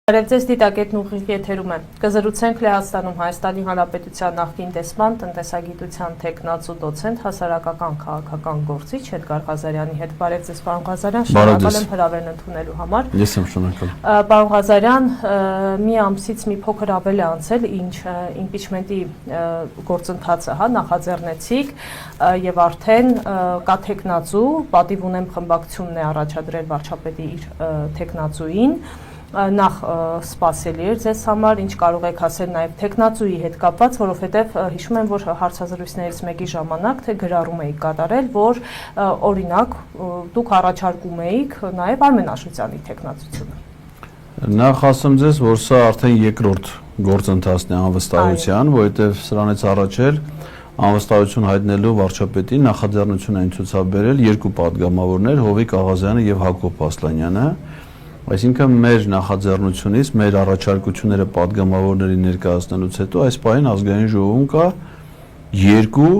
Արևձեզ դիտակետն ուղիղ եթերում է։ Կզրուցենք Լեհաստանում Հայաստանի Հանրապետության նախկին դեսպան, տնտեսագիտության թեկնածու դոցենտ, հասարակական քաղաքական գործիչ Էդգար Ղազարյանի հետ։ Բարև ձեզ, պարոն Ղազարյան, շնորհակալ եմ հրավերն ընդունելու համար։ Ես եմ շնորհակալ։ Պարոն Ղազարյան, մի ամսից մի փոքր ավել է անցել, ինչ իմպիչմենտի գործընթացը, նախաձեռնեցիք եւ արդեն կա թեկնածու, պատիվ ունեմ խմբակցությունն է առաջադրել վարչապետի իր թեկնածուին։ Նախ սպասելի էր ձեզ համար, ինչ կարող եք ասել նաև թեկնածուի հետ կապված, որովհետև հիշում եմ, որ հարցազրույցներից մեկի ժամանակ թե գրառում էիք կատարել, որ օրինակ դուք առաջարկում էիք նաև Արմեն Աշոտյանի թեկնածությունը։ Նախ ասեմ ձեզ, որ սա արդեն երկրորդ գործընթացն է անվստահության, որովհետև սրանից առաջ էլ անվստահություն հայտնելու վարչապետին նախաձեռնություն են ցուցաբերել երկու պատգամավորներ՝ Հովիկ Աղազյանը եւ Հակոբ Ասլանյանը։ Այսինքն մեր նախաձեռնությունից, մեր առաջարկությունները պատգամավորներին ներկայացնելուց հետո այս պահին ազգային ժողովում կա երկու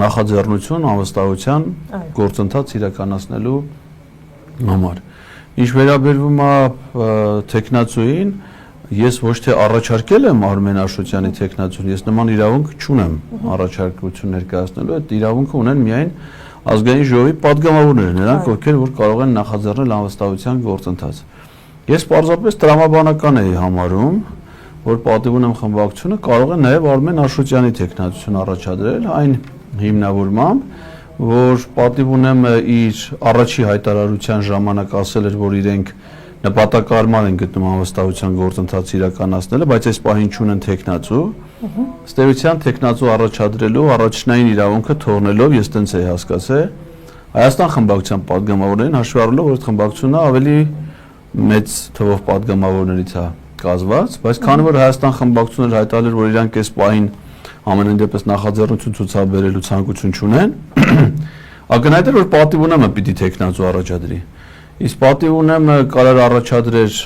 նախաձեռնություն անվստահության գործընթաց իրականացնելու համար։ Ինչ վերաբերվում է թեկնածուին, ես ոչ թե առաջարկել եմ Արմեն Աշոտյանի թեկնածուն, ես նման իրավունք չունեմ առաջարկություն ներկայացնելու, այդ իրավունքը ունեն միայն ազգային ժողովի պատգամավորները, նրանք ովքեր որ կարող են նախաձեռնել անվստահության գործընթաց։ Ես պարզապես տրամաբանական էի համարում, որ պատիվ ունեմ խմբակցությունը կարող է նաև Արմեն Աշոտյանի թեկնածություն առաջադրել, այն հիմնավորմամբ, որ պատիվ ունեմ իր առաջի հայտարարության ժամանակ ասել էր, որ իրենք նպատակարար են գտնում անվստահության գործընթաց իրականացնելը, բայց այս պահին չունեն թեկնածու։ Ըստ էության թեկնածու առաջադրելու առաջնային իրավունքը թողնելով ես տենց էի հասկացել Հայաստան խմբակցության պատգամավորներին հաշվի առնելով, որ այդ խմբակցությունը ավելի մեծ թվով պատգամավորներից է կազմված, բայց քանի որ Հայաստան խմբակցությունները հայտարարել որ իրանք այս պահին ամենայն դեպս նախաձեռնություն ցուցաբերելու ցանկություն չունեն, ակնհայտ է որ պատիվ ունեմը պիտի թեկնածու առաջադրի։ Իսկ պատիվ ունեմը կարող առաջադրեր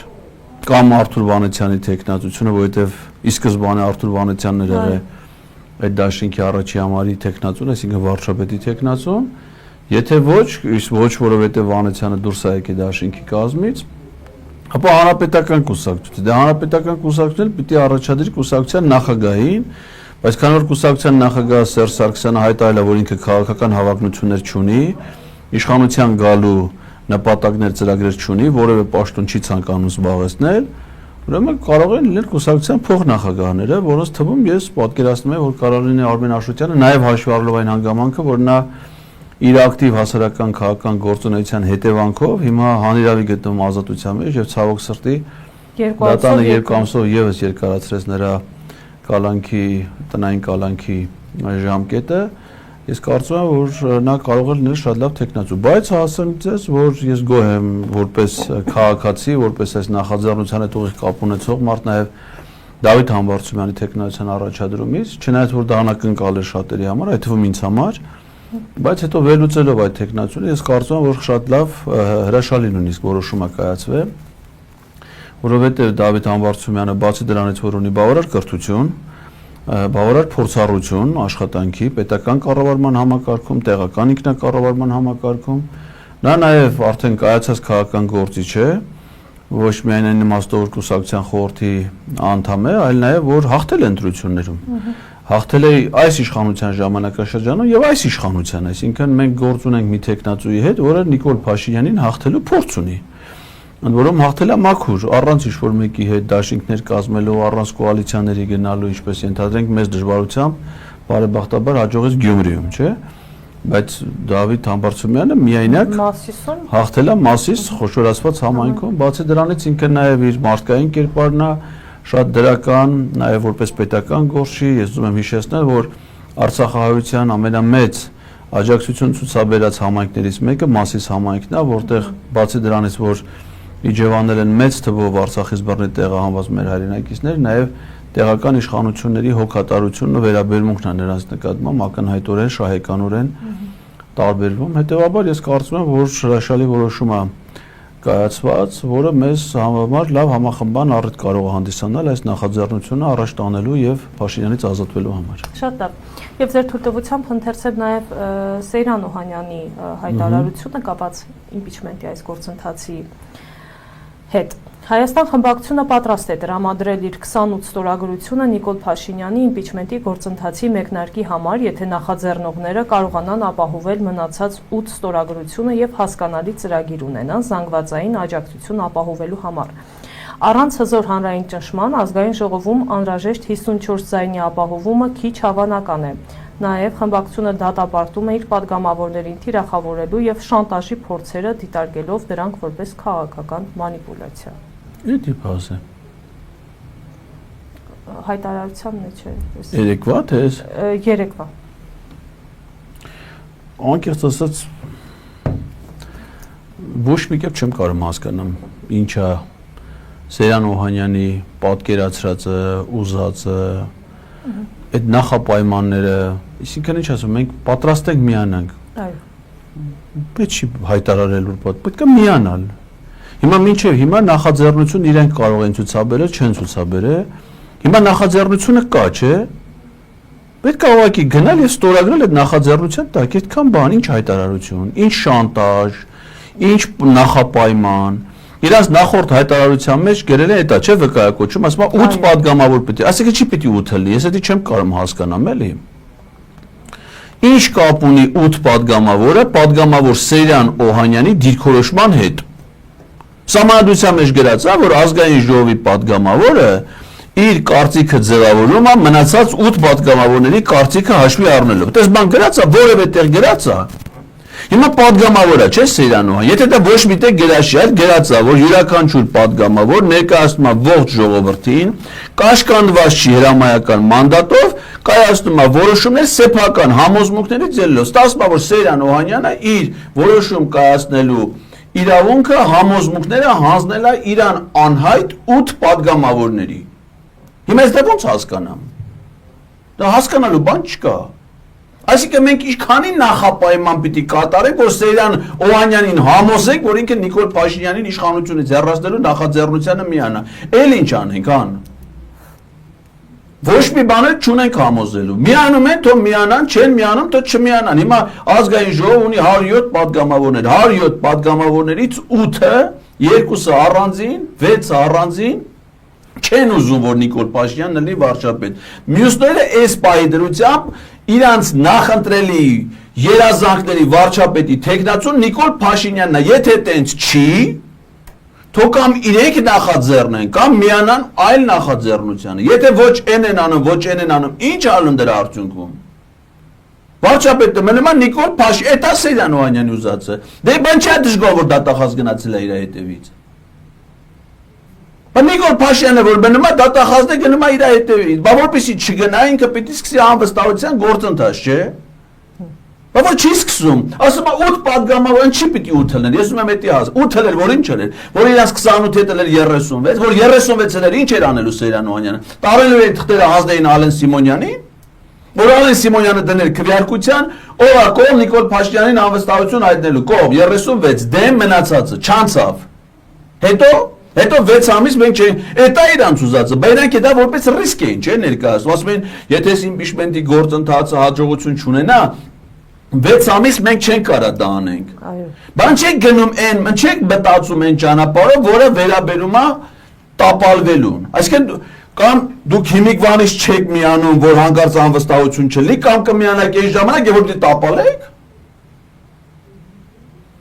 կամ Արթուր Վանեցյանի թեկնածությունը, որովհետև ի սկզբանե Արթուր Վանեցյանն էր եղել այդ դաշինքի առաջի համարի թեկնածուն, այսինքն վարչապետի թեկնածուն, եթե ոչ, իսկ ոչ որովհետև Վանեցյանը դուրս է եկել դաշինքի կազմից, ապա հանրապետական կուսակցություն, դե հանրապետական կուսակցությունն պիտի առաջադրի կուսակցության նախագահին, բայց քանի որ կուսակցության նախագահ Սերժ Սարգսյանը հայտարարել է, որ ինքը քաղաքական հավակնություններ չունի, իշխանության գալու նպատակներ ծրագրեր չունի, որևէ պաշտոն չի ցանկանում զբաղեցնել, ուրեմն կարող են լինել կուսակցության փոխնախագահները, որոնց թվում ես պատկերացնում եմ, որ կարող լինի Արմեն Աշոտյանը, նաև հաշվի առնելով այն հանգամանքը, որ նա իր ակտիվ հասարակական քաղաքական գործունեության հետևանքով հիմա հանրավի գտնվում ազատության մեջ եւ ցավոք սրտի դատանը երկու ամսով եւս երկարացրեց նրա կալանքի տնային կալանքի ժամկետը։ Ես կարծում եմ, որ նա կարող է լինել շատ լավ թեկնածու, բայց ասեմ ձեզ, որ ես գոհ եմ որպես քաղաքացի, որպես այս նախաձեռնության հետ ուղիղ կապ ունեցող մարդ, նաև Դավիթ Համբարձումյանի թեկնածության առաջադրումից, չնայած որ դա անակնկալ է շատերի համար, այդ թվում ինձ համար, բայց հետո վերլուծելով այդ թեկնածությունը, ես կարծում եմ, որ շատ լավ հրաշալի նույնիսկ որոշում է կայացվել, որովհետև Դավիթ Համբարձումյանը բացի դրանից, որ ունի բավարար կրթություն, բավարար փորձառություն աշխատանքի, պետական կառավարման համակարգում, տեղական ինքնակառավարման համակարգում, նա նաև արդեն կայացած քաղաքական գործիչ է, ոչ միայն այն իմաստով որ կուսակցության խորհրդի անդամ է, այլ նաև որ հաղթել է ընտրություններում։ Հաղթել է այս իշխանության ժամանակաշրջանում եւ այս իշխանության, այսինքն մենք գործ ունենք մի թեկնածուի հետ, որը Նիկոլ Փաշինյանին հաղթելու փորձ ունի։ Ընդ որում հաղթել է մաքուր, առանց ինչ-որ մեկի հետ դաշինքներ կազմելու, առանց կոալիցիաների գնալու, ինչպես ենթադրենք մեծ դժվարությամբ, բարեբախտաբար հաջողեց Գյումրիում, չէ՞։ Բայց Դավիթ Համբարձումյանը միայնակ հաղթել է Մասիս խոշորացված համայնքում, բացի դրանից ինքը նաև իր մարդկային կերպարն է, շատ դրական, նաև որպես պետական գործիչ, ես ուզում եմ հիշեցնել, որ Արցախահայության ամենամեծ աջակցություն ցուցաբերած համայնքներից մեկը Մասիս համայնքն է, որտեղ բացի դրանից, որ իջևանել են մեծ թվով Արցախից բռնի տեղահանված մեր հայրենակիցներ, նաև տեղական իշխանությունների հոգատարությունն ու վերաբերմունքն է նրանց նկատմամբ ակնհայտորեն շահեկանորեն տարբերվում։ Հետևաբար ես կարծում եմ, որ հրաշալի որոշում է կայացված, որը մեզ համար լավ համախմբան առիթ կարող է հանդիսանալ այս նախաձեռնությունը առաջ տանելու եւ Փաշինյանից ազատվելու համար։ Շատ լավ։ Եվ ձեր թույլտվությամբ ընթերցել նաեւ Սեյրան Օհանյանի հայտարարությունը կապված իմպիչմենտի այս գործընթացի հետ։ Հայաստան խմբակցությունը պատրաստ է տրամադրել իր 28 ստորագրությունը Նիկոլ Փաշինյանի իմպիչմենտի գործընթացի մեկնարկի համար, եթե նախաձեռնողները կարողանան ապահովել մնացած 8 ստորագրությունը եւ հասկանալի ծրագիր ունենան զանգվածային աջակցություն ապահովելու համար։ Առանց հզոր հանրային ճնշման ազգային ժողովում անհրաժեշտ 54 ձայնի ապահովումը քիչ հավանական է։ Նաև խմբակցությունը դատապարտում է իր падգամավորներին թիրախավորելու եւ շանտաժի փորձերը դիտարկելով դրանք որպես քաղաքական մանիպուլյացիա։ Իդի բազե։ Հայտարարության մեջ է։ Երեկվա թե էս։ Երեկվա։ Անկեղծ ասած ոչ մի կերպ չեմ կարող հասկանամ ինչա Սերյան Օհանյանի պատկերացրածը, ուզածը, այդ նախապայմանները, այսինքն ինչ ասում, մենք պատրաստ ենք միանանք։ Այո։ Պետք չի հայտարարել որ պետք է միանալ։ Հիմա մինչև հիմա նախաձեռնություն իրենք կարող են ցուցաբերել, չեն ցուցաբերել։ Հիմա նախաձեռնությունը կա, չէ՞։ Պետք է ուղղակի գնալ եւ ստորագրել այդ նախաձեռնության տակ, այդքան բան, ինչ հայտարարություն, ինչ շանտաժ, ինչ նախապայման։ Իրաց նախորդ հայտարարության մեջ գրել է դա չէ վկայակոչում, ասում է 8 падգամավոր պետք է, ասիկա չի պետք է 8 լինի, ես դա չեմ կարող հասկանամ էլի։ Ինչ կապ ունի 8 падգամավորը падգամավոր Սերյան Օհանյանի դիրքորոշման հետ։ Սահմանադրության մեջ գրած է, որ ազգային ժողովի падգամավորը իր կարծիքը ձևավորում է մնացած 8 падգամավորների կարծիքը հաշվի առնելով։ Այդպես բան գրած է, որևէ տեղ գրած է։ Հիմա падգամավորը չէ Սերյան Օհանյան, եթե դա ոչ մի տեղ գրած չէ, գրած է, որ յուրաքանչյուր падգամավոր ներկայացնում է ողջ ժողովրդին, կաշկանդված չի հրամայական մանդատով, կայացնում է որոշումներ սեփական համոզմունքներից ելնելով։ Ստացվում է, որ Սերյան Օհանյանը իր որոշում կայացնելու իրավունքը համոզմունքները հանձնել է իրան անհայտ 8 падգամավորների։ Հիմա ես դա ոնց հասկանամ։ Դա հասկանալու բան չկա։ Այսինքն մենք ինչքանի նախապայման պիտի կատարենք, որ Սերյան Օհանյանին համոզենք, որ ինքը Նիկոլ Փաշինյանին իշխանությունից հեռացնելու նախաձեռնությանը միանա։ Էլ ինչ անենք, ան։ Ոչ մի բան չունենք համոզելու։ Միանում են, թող միանան, չեն միանում, թող չմիանան։ Հիմա ազգային ժողով ունի 107 падգամավորներ, 107 падգամավորներից 8-ը, 2-ը առանձին, 6-ը առանձին չեն ուզում, որ Նիկոլ Փաշինյանն լինի վարչապետ։ Մյուսները այս պահի դրությամբ իրանց նախընտրելի երազանքների վարչապետի թեկնածուն Նիկոլ Փաշինյանն է, եթե տենց չի, թող կամ իրենք նախաձեռնեն, կամ միանան այլ նախաձեռնությանը։ Եթե ոչ են անում, ոչ են անում, ինչ ալուն դրա արդյունքում։ Վարչապետը մնում է Նիկոլ Փաշինյան, էտա Սերյան Օհանյանի ուզածը։ Դե բան չէ դժգոհ որ դատախազ գնացել է իր հետևից։ Բայց Նիկոլ Փաշինյանը որ մնում է դատախազն է գնում է իր հետևից։ Բա որպեսի չգնա ինքը պիտի սկսի անվստահության գործընթաց, չէ՞։ Բա որ չի սկսում, ասում է 8 падգամավորն չի պիտի 8 լինել, ես ուզում եմ էդի հաս, 8 էր, որ ինչ էր, որ իրանց 28 հետ էր 36, որ 36 էր, ինչ էր անելու Սերյան Օհանյանը, տարելու էր թղթերը հանձնեին Ալեն Սիմոնյանին, որ Ալեն Սիմոնյանը դներ քվեարկության, ով է կողմ Նիկոլ Փաշինյանին անվստահություն հայտնելու, կողմ 36 դեմ մնացածը, չանցավ։ Հետո 6 ամիս մենք էտա իրանց ուզածը, բայց իրանք դա որպես ռիսկ էին, չէ՞ ներկայացնում, ասում են, եթե իմպիչմենտի գործընթացը հաջողություն չունենա, 6 ամիս մենք չենք կարա դա անենք։ Այո։ Բան չենք գնում այն, չենք մտածում այն ճանապարհը, որը վերաբերում է տապալվելուն։ Այսինքն կամ դուք հիմիկվանից չեք միանում, որ հանկարծ անվստահություն չլինի, կամ կմիանաք այն ժամանակ, երբ որ տապալեք։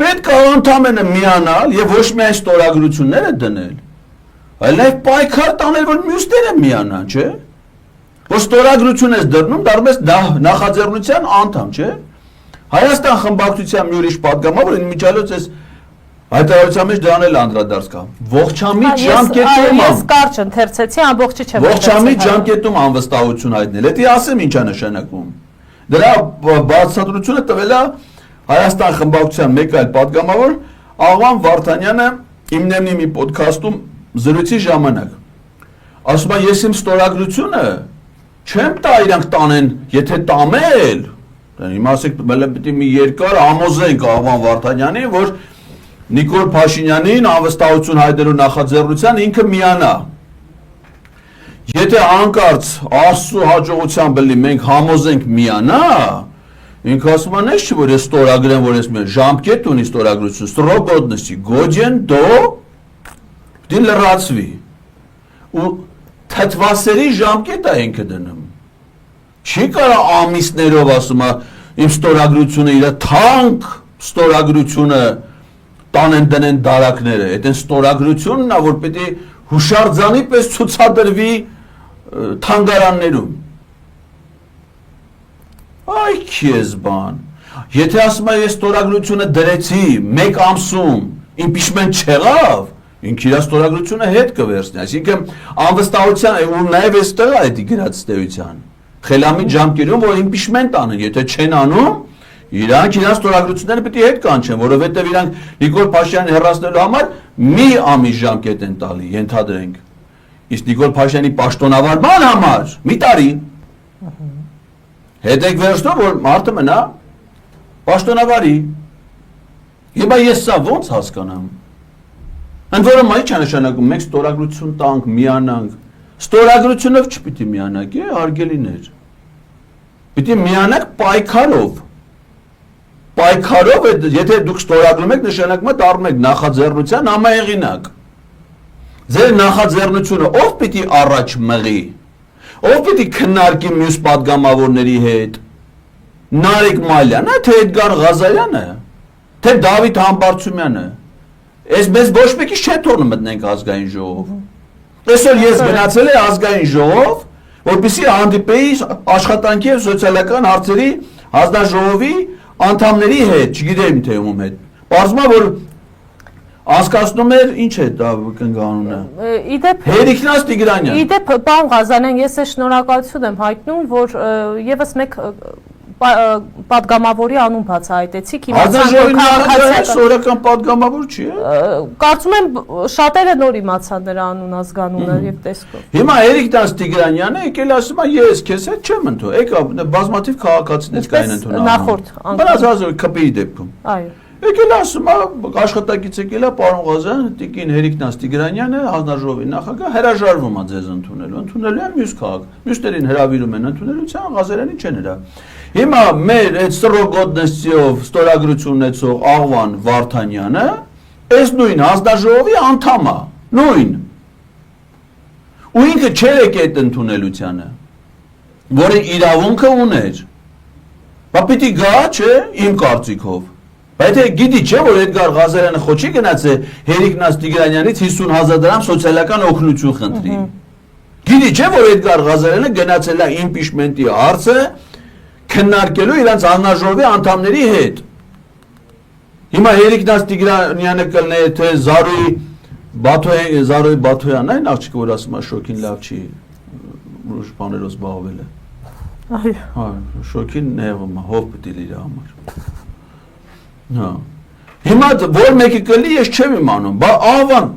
Պետք է ընդամենը միանալ եւ ոչ միայն ստորագրությունները դնել, այլ նաեւ պայքար տանել, որ մյուսները միանան, չէ՞։ Որ ստորագրություն ես դրնում, դառնես նախաձեռնության անդամ, չէ՞։ Հայաստան խմբակցության մի ուրիշ падգամավոր ինմիջիալոց էս հայտարարության մեջ դրան էլ անդրադարձ կա։ Ողջամիտ ժամկետում ես կարճ ընթերցեցի, ամբողջը չեմ ընթերցել։ Ողջամիտ ժամկետում անվստահություն հայտնել։ Դա ասեմ ինչա նշանակում։ Դրա բացատրությունը տվել է Հայաստան խմբակցության մեկ այլ падգամավոր Աղվան Վարդանյանը իմնեմնի մի ոդքասթում զրույցի ժամանակ ասում է ես իմ ստորագրությունը չեմ տա իրանք տանեն, եթե տամել, հիմա ասեք պետք է մի երկար համոզենք Աղվան Վարդանյանի, որ Նիկոլ Փաշինյանին անվստահություն հայտնելու նախաձեռնության ինքը միանա։ Եթե անկարծ Աստծո հաջողությամբ մենք համոզենք միանա, ինքը ասում է ես չի որ ես ստորագրեմ, որ ես մի ժամկետ ունի ստորագրություն, ստրոգոդնսի, գոջեն դո դի լրացվի ու թթվասերի ժամկետ է ինքը դնում չի կարող ամիսներով ասում է իմ ստորագրությունը իր թանկ ստորագրությունը տանեն դնեն դարակները այդ են ստորագրությունն է որ պետք է հուշարձանի պես ցուցադրվի թանգարաններում այ քեզ բան եթե ասում ես ստորագրությունը դրեցի 1 ամսում impeachment չեղավ ինքը իր ստորագրությունը հետ կվերցնի այսինքն անվստահության ու նաև այստեղ է դա գրած ստեյության խելամիտ ժամկերում որ impeachment անեն եթե չեն անում իրանք իրենց ստորագրությունները պետք է հետ կանչեն, որովհետև իրանք Նիկոլ Փաշինյանին հեռացնելու համար մի ամիս ժամկետ են տալի, ենթադրենք։ Իսկ Նիկոլ Փաշինյանի պաշտոնավարման համար մի տարի։ Հետ եք վերցնում, որ մարդը մնա պաշտոնավարի։ Հիմա ես սա ո՞նց հասկանամ։ Ընդ որում այ չի նշանակում մենք ստորագրություն տանք, միանանք։ Ստորագրությունով չպիտի միանանք, հարգելիներ։ Պիտի միանանք պայքարով։ Պայքարով եթե դուք ստորագրում եք նշանակում է դառնում եք նախաձեռնության համահեղինակ ձեր նախաձեռնությունը ով պիտի առաջ մղի ով պիտի քննարկի մյուս падգամավորների հետ Նարեկ Մալյանը թե Էդգար Ղազարյանը թե Դավիթ Համբարձումյանը այս մեզ ոչ մեկի չէ թողնում մտնենք ազգային ժողով այսօր ես գնացել եմ ազգային ժողով որպեսզի հանդիպեի աշխատանքի եւ սոցիալական հարցերի հանձնաժողովի անդամների հետ, չգիտեմ թե ում հետ։ Պարզվում է որ անցկացնում էր ինչ է դա կնգանունը։ Իդեպ Հերիքնաց Տիգրանյան։ Իդեպ պարոն Ղազարյան, ես շնորհակալություն եմ հայտնում, որ եւս մեկ падգամավորի անուն բացահայտեցիք, սորական падգամավոր չի է։ Կարծում եմ շատերը նոր իմացան նրա անուն ազգանունը եւ տեսքով։ Հիմա Էրիկտաս Տիգրանյանը եկել ասում է ես քեզ հետ չեմ ընդունում։ Եկա բազմաթիվ քաղաքացիներ կային ընդունում։ Նախորդ անգամ քպի դեպքում։ Այո։ Եկել ասում է աշխատակից եկել է պարոն Ղազարյան, Տիկին Հերիքնաց Տիգրանյանը հանձնաժողովի նախագահ հրաժարվում է ձեզ ընդունելու է մյուս քաղաք։ Մյուսներին հրավիրում են ընդունելության, Ղազարյանին չեն հրա։ Հիմա մեր այդ սրոգոտնեսիով ստորագրություն ունեցող Աղվան Վարդանյանը այս նույն հանձնաժողովի անդամ է, նույն։ Ու ինքը չէր եկել այդ ընդունելությանը, որը իրավունքը ուներ։ Բա պիտի գա, չէ, իմ կարծիքով։ Բայց գիտի չէ որ Էդգար Ղազարյանը խոչի գնաց է Հերիքնաց Տիգրանյանից 50,000 դրամ սոցիալական օգնություն խնդրի։ Գիտի չէ որ Էդգար Ղազարյանը գնացել է impeachment-ի հարցը քննարկելու իրանց հանձնաժողովի անդամների հետ։ Հիմա Հերիքնաց Տիգրանյանը կլներ թե Զարուհի Բաթոյանն այն աղջիկը որ ասում է շոքին լավ չի ուրիշ բաներով զբաղվել է։ Այո։ Հա, շոքին նեղում է, հով պետք է իր համար։ Հա։ Հիմա որ մեկը կլի ես չեմ իմանում, բա Աղվան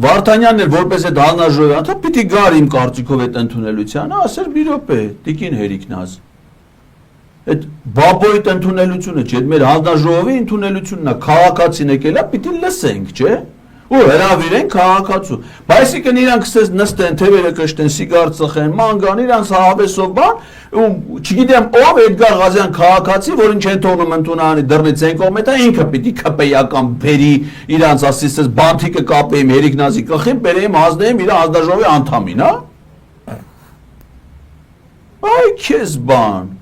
Վարդանյանն էր որպես այդ հանձնաժողովի անդամ պիտի գար իմ կարծիքով այդ ընդունելությանը, ասեր մի րոպե, Տիկին Հերիքնաց։ Այդ բաբոյի ընդունելությունը չէ, մեր հանձնաժողովի ընդունելությունն է, քաղաքացին եկել է, պիտի լսենք, չէ՞։ Ու հրավիրեն քաղաքացու։ Բայց այսինքն իրանք սկսես նստեն, թևերը կշտեն, սիգար ծխեն, ման գան, իրանք հավեսով բան, ու չգիտեմ ով Էդգար Ղազարյան քաղաքացի, որին չեն թողնում ընդունանի դռնից են կողմը, դա ինքը պիտի քպեյական բերի իրանք ասես բանթիկը կապեին, Հերիքնազի կխին, բերեին հանձնեին իր հանձնաժողովի անդամին, հա։ Այ քեզ բան։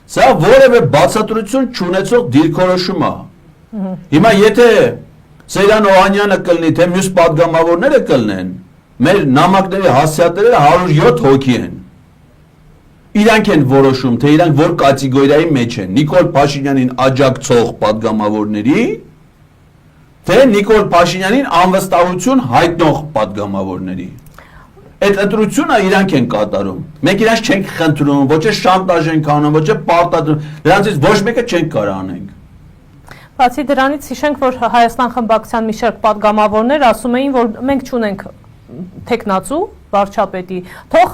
Սա որևէ բացատրություն չունեցող դիրքորոշում է։ Հիմա եթե Սեյրան Օհանյանը կլնի, թե մյուս падգամավորները կլնեն, մեր նամակների հասցեատերերը 107 հոգի են։ Իրանք են որոշում, թե իրանք որ կատեգորիայի մեջ են, Նիկոլ Փաշինյանին աջակցող падգամավորների, թե Նիկոլ Փաշինյանին անվստահություն հայտնող падգամավորների։ Այդ ընտրությունը իրանք են կատարում։ Մենք իրանք չենք խնդրում, ոչ է շանտաժ ենք անում, ոչ է պարտադրում, դրանցից ոչ մեկը չենք կարող անենք։ Բացի դրանից հիշենք, որ Հայաստան խմբակցության մի շարք падգամավորներ ասում էին, որ մենք չունենք տեխնացու վարչապետի, թող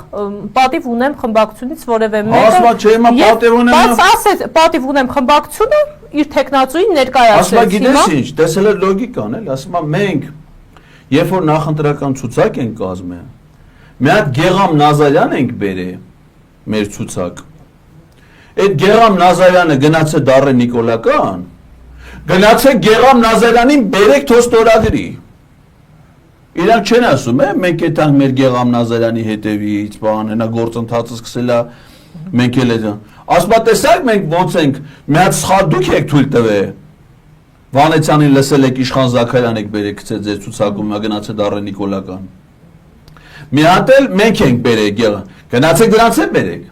պատիվ ունեմ խմբակցությունից որևէ մեկը։ Ասма չէ, հիմա պատիվ ունեմ։ Բայց ասեց, պատիվ ունեմ խմբակցությունը իր տեխնացուին ներկայացրեց։ Ասма գիտես ինչ, տեսել է լոգիկան, էլ ասма մենք երբ որ նախընտրական ցուցակ ենք կազմել, մի հատ Գեգամ Նազարյան ենք բերել մեր ցուցակ։ Այդ Գեգամ Նազարյանը գնաց է դառը Նիկոլական, գնացեք Գեգամ Նազարյանին բերեք թող ստորագրի։ Իրանք չեն ասում, մենք եթանք մեր Գեղամնազարյանի հետևից, բան, հենա գործընթացը սկսել է, մենք էլ այդ։ Ասում տեսակ մենք ոնց ենք, մի հատ սխալ դուք եք թույլ տվել։ Վանեցյանին լսել եք Իշխան Զաքարյան եք բերեք գցել ձեր ցուցակում, գնացել Դարե Նիկոլական։ Մի հատ էլ մենք ենք բերեք, գնացեք դրանց էլ բերեք։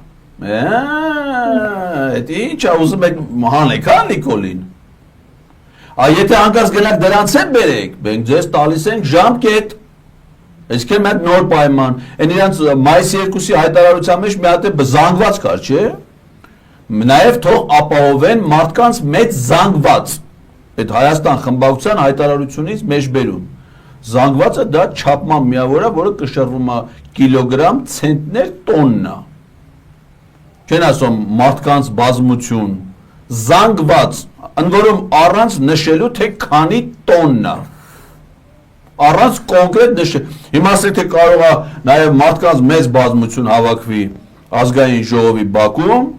Այդ ինչ է ուզում եք հանեք, հա Նիկոլին։ Եթե հանկարծ գնաք դրանց էլ բերեք, մենք ձեզ տալիս ենք ժամկետ։ Այսինքն մենք նոր պայման, այն իրանց մայիսի 2-ի հայտարարության մեջ մի հատ է զանգված կար, չէ՞։ Նաև թող ապահովեն մարդկանց մեծ զանգված։ Այդ Հայաստան խմբակցության հայտարարությունից մեջբերում։ Զանգվածը դա չափման միավոր է, որը կշռվում է կիլոգրամ, ցենտներ, տոննա։ Չեն ասում մարդկանց բազմություն, զանգված, ընդ որում առանց նշելու թե քանի տոննա։ Առանց կոնկրետ նշել։ Հիմա ասեք թե կարող է նաև մարդկանց մեծ բազմություն հավաքվի ազգային ժողովի բակում,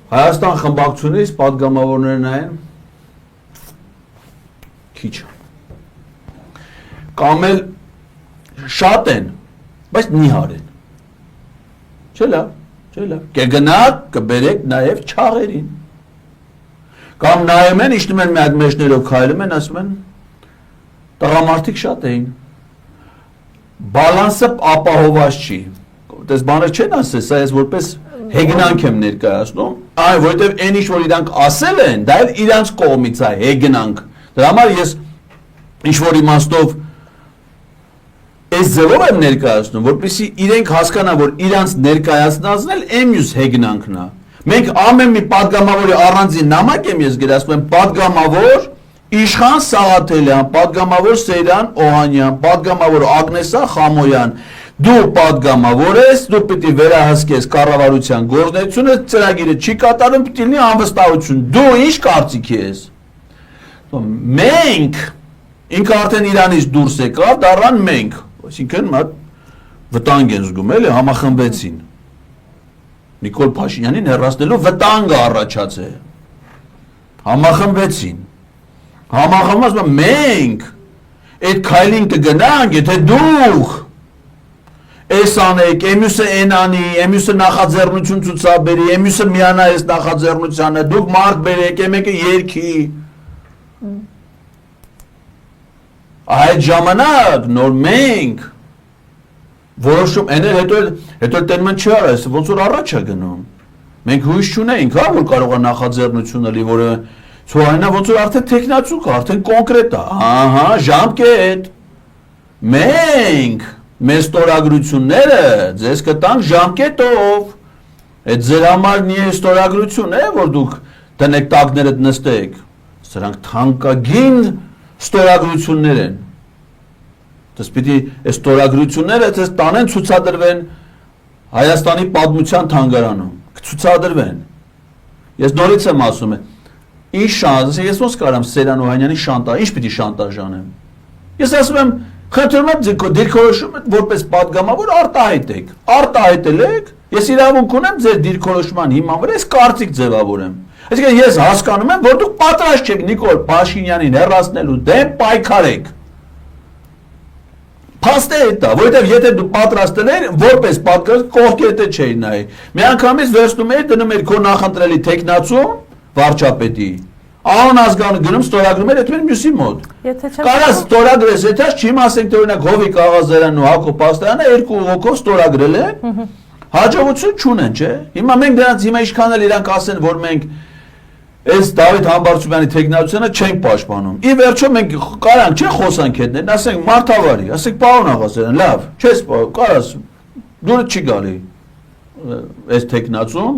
Հայաստան խմբակցությունից պատգամավորներն այն քիչ կամ էլ շատ են, բայց նիհար են։ Չէ՞ լավ, կգնաք, կբերեք նաև չաղերին։ Կամ նայում են, իջնում են մի հատ մեջներով քայլում են, ասում են տղամարդիկ շատ էին։ Բալանսը ապահովված չի։ Դες բանը չեն ասել, սա ես որպես հեգնանք եմ ներկայացնում, այ որովհետև այն ինչ որ իրանք ասել են, դա էլ իրանց կողմից է հեգնանք։ Դրա համար ես ինչ որ իմաստով այս ձևով եմ ներկայացնում, որպեսզի իրենք հասկանան, որ իրանց ներկայացնածն էլ էմյուս հեգնանքն է։ Մենք ամեն մի պատգամավորի առանձին նամակ եմ ես գրասում եմ պատգամավոր Իշխան Սաղաթելյան, պատգամավոր Սեյրան Օհանյան, պատգամավոր Ագնեսա Խամոյան, դու պատգամավոր ես, դու պիտի վերահսկես կառավարության գործունեությունը, ծրագիրը չի կատարում, պիտի լինի անվստահություն։ Դու ինչ կարծիք ես։ Մենք ինքը արդեն Իրանից դուրս եկավ, դառան մենք, այսինքն վտանգ են զգում, էլի համախմբեցին։ Նիկոլ Փաշինյանին հեռացնելու վտանգը առաջացել։ Համախմբեցին։ Համախմբված մենք այդ քայլին կգնանք, եթե դուք այս անեք, εμյուսը այն անի, εμյուսը նախաձեռնություն ցուցաբերի, εμյուսը միանա այս նախաձեռնությանը, դուք մարդ բերեք, մեկը երկի։ Այդ ժամանակ նոր մենք որոշում էներ հետո տենմեն չի արես, ոնց որ առաջ է գնում։ Մենք հույս չունեինք, հա, որ կարող է նախաձեռնությունը լի, որը ցույցանա ոնց որ արդեն տեխնացու կա, արդեն կոնկրետ է։ Ահա, ժամկետ։ Մենք մեր ստորագրությունները ձեզ կտանք ժամկետով։ Այդ ձեր համար նի ստորագրություն է, որ դուք տնեք տակներդ նստեք։ Սրանք թանկագին ստորագրություններ են։ Դες պիտի այս ստորագրությունները դες տանեն ցուցադրվեն Հայաստանի պատմության թանգարանում, կցուցադրվեն։ Ես նորից եմ ասում եմ, ինչ շանս, ես ոնց կարամ Սեյրան Օհանյանի շանտաժ, ինչ պիտի շանտաժ անեմ։ Ես ասում եմ, խնդրում եմ դիրքորոշումը որպես պատգամավոր արտահայտեք։ Արտահայտել եք, ես իրավունք ունեմ ձեր դիրքորոշման հիման վրա, ես կարծիք ձևավորեմ։ Այսինքն ես հասկանում եմ, որ դուք պատրաստ չեք Նիկոլ Փաշինյանին հեռացնելու դեմ պայքարեք։ Փաստը դա, որովհետև եթե դու պատրաստել ես, որպես պատկեր կողքերդ չէի նայ։ Մի անգամից վերցնում ես դնում ես քո նախընտրելի տեխնացում վարչապետի։ Անուն ազգանունը գնում ստորագրում ես այդ մյուսի մոտ։ Կարաս ստորագրես, եթե չիմ ասենք թե օրինակ Հովիկ Աղազարյանն ու Հակոբ Պաստարյանը երկու հոգով ստորագրել են, հաջողություն չունեն, չէ։ Հիմա մենք դրանց հիմա ինչքան էլ իրանք ասեն, որ մենք այս Դավիթ Համբարձումյանի տեխնացիանը չենք պաշտպանում։ Ի վերջո մենք կարանք չէ խոսանք հետներն, ասենք մարդավարի, ասենք պարոն Աղազարյան, լավ, չես կարաս դուրը չի գալի այս տեխնացում։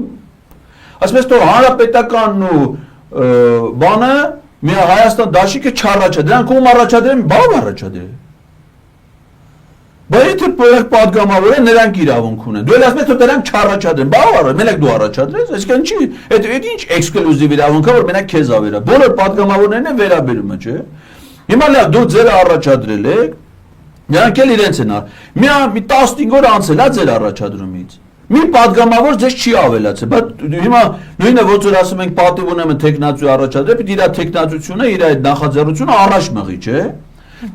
Ասում ես թող հանրապետականն ու բանը մի Հայաստան դաշիկը չառաջա, դրանք ում առաջադրեն, բավ առաջադրեն։ Բայց եթե պատգամավոր են, նրանք իրավունք ունեն։ Դու էլ ասում ես, որ նրանք չառաջադրեն, բավ առ, մենակ դու առաջադրես, այսինքն չի, այդ ինչ էքսկլյուզիվ իրավունք է, որ մենակ քեզ ավերա։ Բոլոր պատգամավորներն են վերաբերումը, չէ։ Հիմա լավ, դու ձեր առաջադրել եք, նրանք էլ իրենց են։ Մի 15 օր անցել է ձեր առաջադրումից։ Մի պատգամավոր ձեզ չի ավելացել, բայց հիմա նույնը ոնց որ ասում ենք պատիվ ունեմ տեխնացու առաջադրել, պիտի իր տեխնացությունը, իր այդ նախաձեռնությունը առաջ մղի, չէ։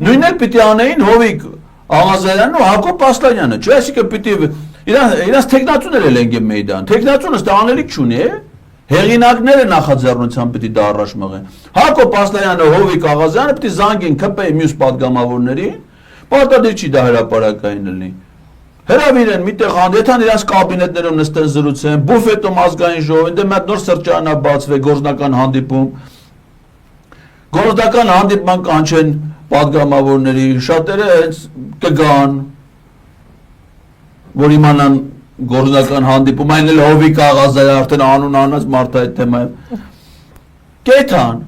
Նույնն էլ պիտի անեին Հովիկ Աղազարյանն ու Հակոբ Պասլանյանը, չէ՞, այսինքն պիտի իրանց տեխնացուները լենգեն մեյդան։ Տեխնացունը ստա անելիք չունի, հեղինակները նախաձեռնությամբ պիտի դա առաջ մղեն։ Հակոբ Պասլանյանը, Հովիկ Աղազարյանը պիտի զանգեն ԿՊ-ի մյուս պատգամավորներին, պարտադիր չի դա հրապարակային լինի։ Հրավիրեն միտեղ հանդիպան իրանց կաբինետներում նստեն զրուցեն, բուֆետում ազգային ժողովին, դե մեկ նոր սրճարանա բացվի գործնական հանդիպում։ Գործնական հանդիպման կանչեն պատգամավորների, շատերը հենց կգան, որ իմանան գործնական հանդիպում, այն էլ Հովիկ Աղազարյան արդեն անուն անած մարդը այդ թեմայով։ Կեթան,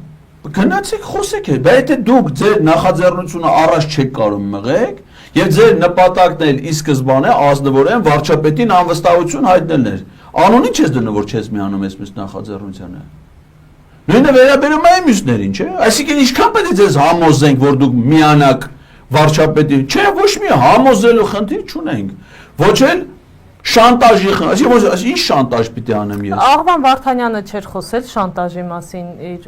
գնացեք խոսեք է, բայց եթե դուք ձեր նախաձեռնությունը առաջ չեք կարող մղեք, եւ ձեր նպատակն էլ ի սկզբանե ազնվորեն վարչապետին անվստահություն հայտնելն էր։ Անունին չես դնում, որ չես միանում ես մյուս նախաձեռնությանը։ Նույնը վերաբերում է մյուսներին, չէ՞։ Այսինքն ինչքան պետք է ձեզ համոզենք, որ դուք միանաք վարչապետի, չէ, ոչ մի համոզելու խնդիր չունենք։ Ոչ էլ շանտաժի խնդիր, այսինքն ինչ շանտաժ պիտի անեմ ես։ Աղվան Վարդանյանը չէր խոսել շանտաժի մասին իր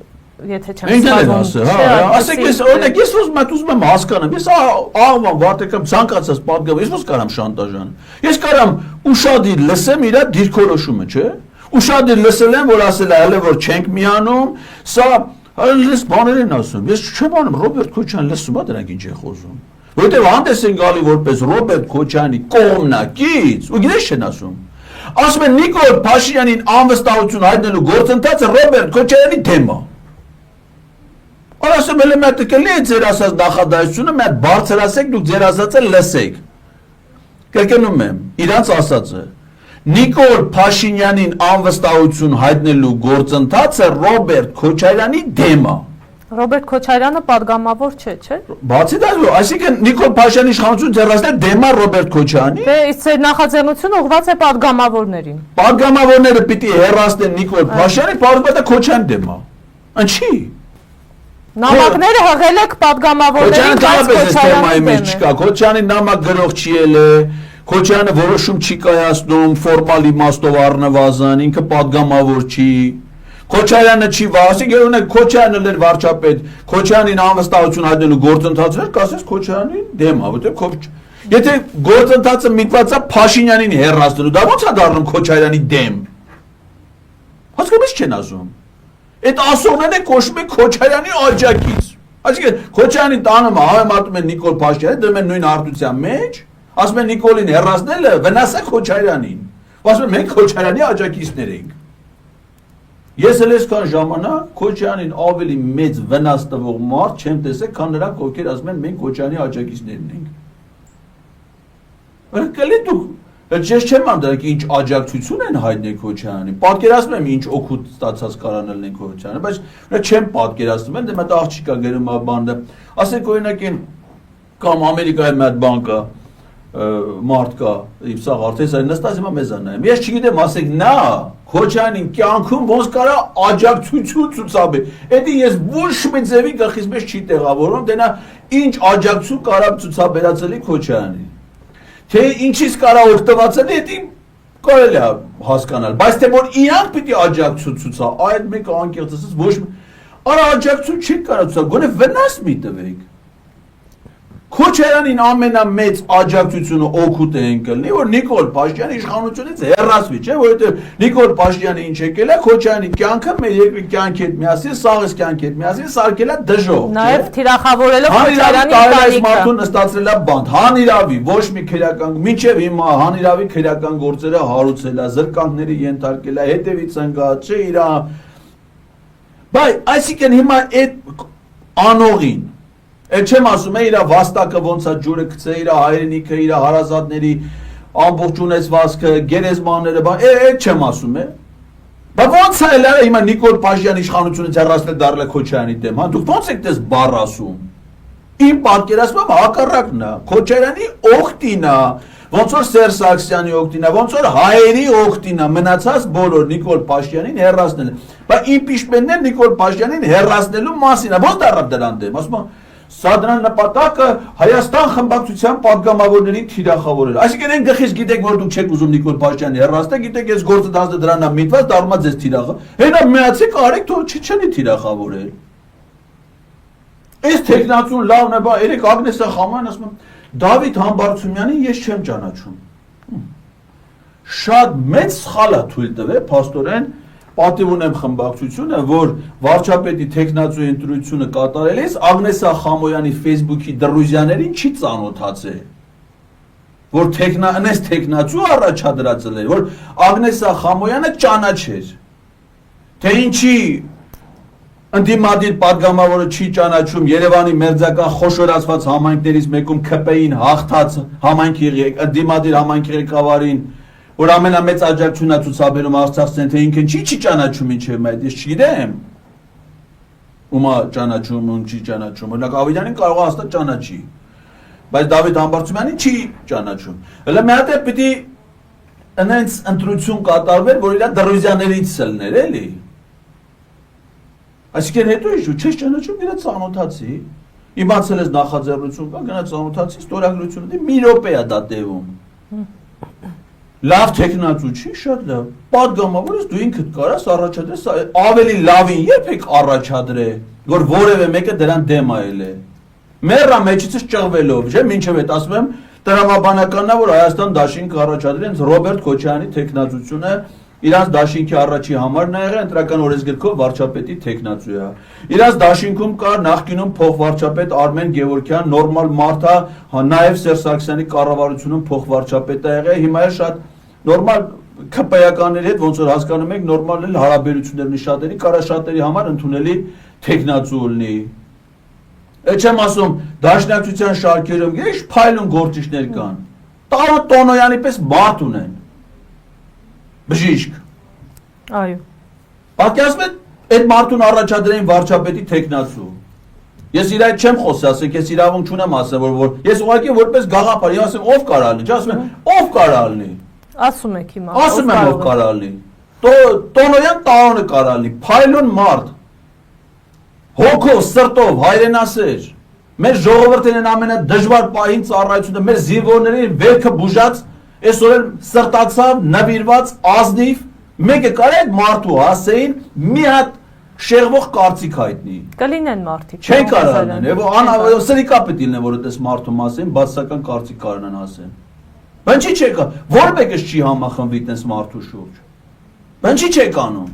եթե չեմ սխալվում։ Ասեք ես օրինակ ես ուզում եմ հասկանամ, ես Աղվան Վարդեկամ ցանկացած պատգամ, ես ո՞նց կարամ շանտաժան։ Ես կարամ ուշադիր լսեմ իր դիրքորոշումը, չէ՞։ Ուշադիր լսել եմ, որ ասել է հələ որ չենք միանում, սա հələ բաներ են ասում։ Ես չեմ անում Ռոբերտ Քոչարյան լսում ա դրանք ինչ է խոսում։ Որտեւ հանդես են գալի որպես Ռոբերտ Քոչարյանի կողմնակից, ու գիտես չեն ասում։ Ասում են Նիկոլ Փաշինյանին անվստահություն հայտնելու գործընթացը Ռոբերտ Քոչարյանի դեմ է։ Ասում եմ մեկը կլի է ձեր ասած նախադասությունը, մի հատ բարձրացեք, դուք ձեր ասածը լսեք։ Կրկնում եմ, իրանց ասածը Նիկոլ Փաշինյանին անվստահություն հայտնելու գործընթացը Ռոբերտ Քոչարյանի դեմ է։ Ռոբերտ Քոչարյանը падգամավոր չէ, չէ՞։ Բացի դա, այսինքն Նիկոլ Փաշինյանի իշխանությունը ձեռնացնել դեմ է Ռոբերտ Քոչարյանի։ Դե իսկ ձեր նախաձեռնությունը ուղղված է падգամավորներին։ Падգամավորները պիտի հեռացնեն Նիկոլ Փաշինյանին, պարզապես Քոչարյանի դեմ է։ Ինչի՞։ Նամակները հղել եք падգամավորներին, բայց Քոչարյանի մեջ չկա։ Քոչարյանի նամակ գրող չի ելել։ Քոչարյանը որոշում չի կայացնում ֆորմալ իմաստով առնվազն, ինքը падգամավոր չի։ Քոչարյանը չի վասիկ, երբ Քոչարյանը լեր վարչապետ, Քոչարյանին անվստահություն հայտնելու գործընթացներ, կասես Քոչարյանին դեմ է, որտեղ եթե գործընթացը միտված է Փաշինյանին հեռացնելու, դա ո՞նց է դառնում Քոչարյանի դեմ։ Հասկանում չեն ասում։ Այդ ասողները կոչվում են Քոչարյանի աջակից։ Այսինքն Քոչարյանին տանում է, համեմատում են Նիկոլ Փաշինյանին, դնում են նույն արդյունության մեջ, ասում են Նիկոլին հեռացնելը վնաս է Քոչարյանին։ Ասում են մենք Քոչարյանի աջակիցներ ենք։ Ես էլ այսքան ժամանակ Քոչարյանին ավելի մեծ վնաս տվող մարդ չեմ տեսել, քան նրանք, ովքեր ասում են մենք Քոչարյանի աջակիցներն ենք։ Ըրկելի դուք, ես չեմ անում դրանք ինչ աջակցություն են հայտնել Քոչարյանին։ Պատկերացնում եմ ինչ օգուտ ստացած կարանել են Քոչարյանը, բայց չեմ պատկերացնում, դե մտ աղջիկա գերում է բանդը։ Ասենք օրինակ կամ Ամերիկայի մի հատ բան կա, մարդ կա, սա արդեն նստած հիմա մեզան նայում։ Ես չգիտեմ, ասեք նա Քոչարյանին կյանքում ոնց կարա աջակցություն ցուցաբեր։ Էդի ես ոչ մի ձևի գլխից մեջ չի տեղավորում, դե նա ինչ աջակցություն կարա ցուցաբերածելի Քոչարյանին։ Թե ինչից կարա օգտվածել, էդի կարելի է հասկանալ, բայց թե որ իրանք պիտի աջակցություն ցուցա, այդ մեկը անկեղծ ասած ոչ մի արա աջակցություն չի կարա ցուցա, գոնե վնաս մի տվեք։ Քոչարյանին ամենամեծ աջակցությունը օգուտ է ընկլնի, որ Նիկոլ Փաշինյանի իշխանությունից հեռացվի, չէ՞, որովհետև Նիկոլ Փաշինյանը ինչ եկել է, Քոչարյանի կյանքը մեր երկրի կյանքի հետ միասին, սաղից կյանքի հետ միասին սարքել է դժոխ։ Նաև թիրախավորելով Քոչարյանի տարիք մարդուն նստացրել է բանդ, հանիրավի, ոչ մի քրեական, մինչև հիմա հանիրավի քրեական գործերը հարուցել է, զրկանքների ենթարկել է, հետևից ընկած, չէ, իր Բայց այսինքն հիմա այդ անողին Այդ չեմ ասում է իր վաստակը ոնց է ջուրը գցե, իր հայրենիքը, իր հարազատների ամբողջ ունեցվածքը, գերեզմանները, այդ չեմ ասում է։ Բայց ոնց է լավ հիմա Նիկոլ Փաշինյանի իշխանությունից հեռացնել դառել է Քոչարյանի դեմ, հա դուք ոնց եք դες բառ ասում։ Իմ պատկերացմամբ հակառակն է, Քոչարյանի օգտին է, ոնց որ Սերժ Սարգսյանի օգտին է, ոնց որ հայերի օգտին է, մնացած բոլոր Նիկոլ Փաշինյանին հեռացնել։ Բայց իմպիչմենտն է Նիկոլ Փաշինյանին հեռացնելու մասին է, ոնց դառավ դրան դեմ, ասում Սա դրան նպատակը Հայաստան խմբակցության պատգամավորներին թիրախավորել։ Այսինքն այն գլխից գիտեք, որ դուք չեք ուզում Նիկոլ Փաշինյանի հեռացնել, գիտեք, այս գործընթացը դրան է միտված, դառնա ձեզ թիրախը։ Հետո միացեք, արեք, թող չչնի թիրախավորել։ Այս տեխնացուն լավն է, բա երեք Ագնեսա Խամանյան ասում է, Դավիթ Համբարձումյանին ես չեմ ճանաչում։ Շատ մեծ սխալ է թույլ տվել, փաստորեն պատիվ ունեմ խմբակցությունը, որ վարչապետի տեխնացուի ընտրությունը կատարելիս Ագնեսա Խամոյանի Facebook-ի դրույզյաներին չի ծանոթացել, որ այնպես տեխնացու առաջադրածել էր, որ Ագնեսա Խամոյանը ճանաչեր, թե ինչի ընդդիմադիր պատգամավորը չի ճանաչում Երևանի մերձական խոշորացված համայնքներից մեկում ՔՊ-ին հաղթած համայնքի ընդդիմադիր համայնքի ղեկավարին, որ ամենամեծ աջակցությունն է ցուցաբերում Արցախցին, թե ինքն չի ճանաչում ինչև այդ ես չգիտեմ։ Ումա ճանաչում, ում չի ճանաչում։ Օրինակ Ավիդյանին կարող է հաստատ ճանաչի, բայց Դավիթ Համբարձումյանին չի ճանաչում։ Հələ մի հատ է պիտի այնց ընտրություն կատարվեր, որ իր դրույզյաներից սլներ, էլի։ Այսինքն հետո ինչ չես ճանաչում, գնա ծանոթացի, իմացել ես նախաձեռնություն կա, գնա ծանոթացի, ստորագրությունը դի մի րոպե է դա տևում։ Լավ տեխնացու չի, շատ լավ։ Պատգամավորս դու ինքդ կարաս առաջադրես, ավելի լավին երբեք առաջադրե, որ որևէ մեկը դրան դեմ այլ է։ Մեռա մեջիցս ճղվելով, չէ՞, մինչև այդ ասում եմ, տրամաբանականն է, որ Հայաստան դաշինքը առաջադրեն Ռոբերտ Քոչարյանի տեխնացությունը իրանց դաշինքի առաջի համարն է եղել ընտրական օրենսգրքով վարչապետի տեխնացու է։ Իրանց դաշինքում կար նախկինում փոխվարչապետ Արմեն Գևորգյան, նորմալ մարդ է, նաև Սերժ Սարգսյանի կառավարությունում փոխվարչապետ է եղել, հիմա է շատ նորմալ ԿՊ-ականների հետ ոնց որ հասկանում եք նորմալ էլ հարաբերություններն շատերի կարա շատերի համար ընդունելի տեխնացու լինի։ Այդ չեմ ասում դաշնակցության շարքերում ինչ փայլուն գործիչներ կան։ Տարո Տոնոյանի պես մարդ ունեն։ Բժիշկ։ Այո։ Պատկերացնում եք այդ մարդուն առաջադրեն վարչապետի տեխնացու։ Ես իր այդ չեմ խոսի, ասեք, ես իրավունք չունեմ ասեմ, որ ես ուղղակի որպես գաղափար, ես ասեմ ով կարա լինի, ասում եմ ով կարա լինի։ Ասում եք հիմա։ Ասում եմ ով կարա լինի։ Տոնոյան տանը կարա լինի, փայլուն մարդ։ Հոգով, սրտով, հայրենասեր։ Մեր ժողովրդին են ամենադժվար պահին ծառայությունը, մեր զինվորների վերքը բուժած, այսօր էլ սրտացավ, նվիրված, ազնիվ, մեկը կարա այդ մարդու հասեին մի հատ շեղվող կարծիք հայտնի։ Կլինեն մարդիկ։ Չեն կարող լինել, սրիկա պետք լինեն, որ այդպես մարդու մասին բացասական կարծիք կարողան ասեն։ Բանջի չեք, որ մեկը չի համախմբվի այդպես մարդու շուրջ։ Բանջի չեք անում։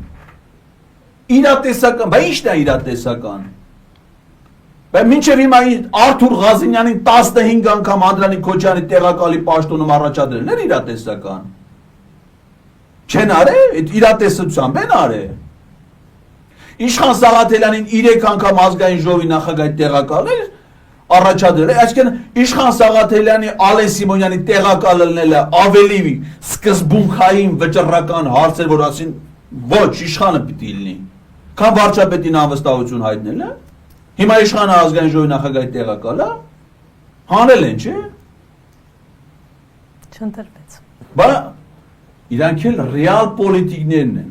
Իրատեսական, բա ի՞նչն է իրատեսական։ Բա մինչև հիմա Արթուր Ղազինյանին 15 անգամ Անդրանիկ Քոչյանի տեղակալի պաշտոնում առաջադրելն էր իրատեսական։ Չեն արել, այդ իրատեսությամբ են արել։ Իշխան Սաղաթելյանին 3 անգամ ազգային ժողովի նախագահի տեղակալ էր առաջադրել, այսինքն Իշխան Սաղաթելյանի Ալեն Սիմոնյանի տեղակալը լինելը ավելի սկզբունքային վճռական հարց էր, որ ասին ոչ, իշխանը պիտի լինի։ Քան վարչապետին անվստահություն հայտնելը, հիմա իշխանը ազգային ժողովի նախագահի տեղակալը, հանել են, չէ՞։ Չընտրվեց։ Բա իրանք էլ ռեալ պոլիտիկներն են,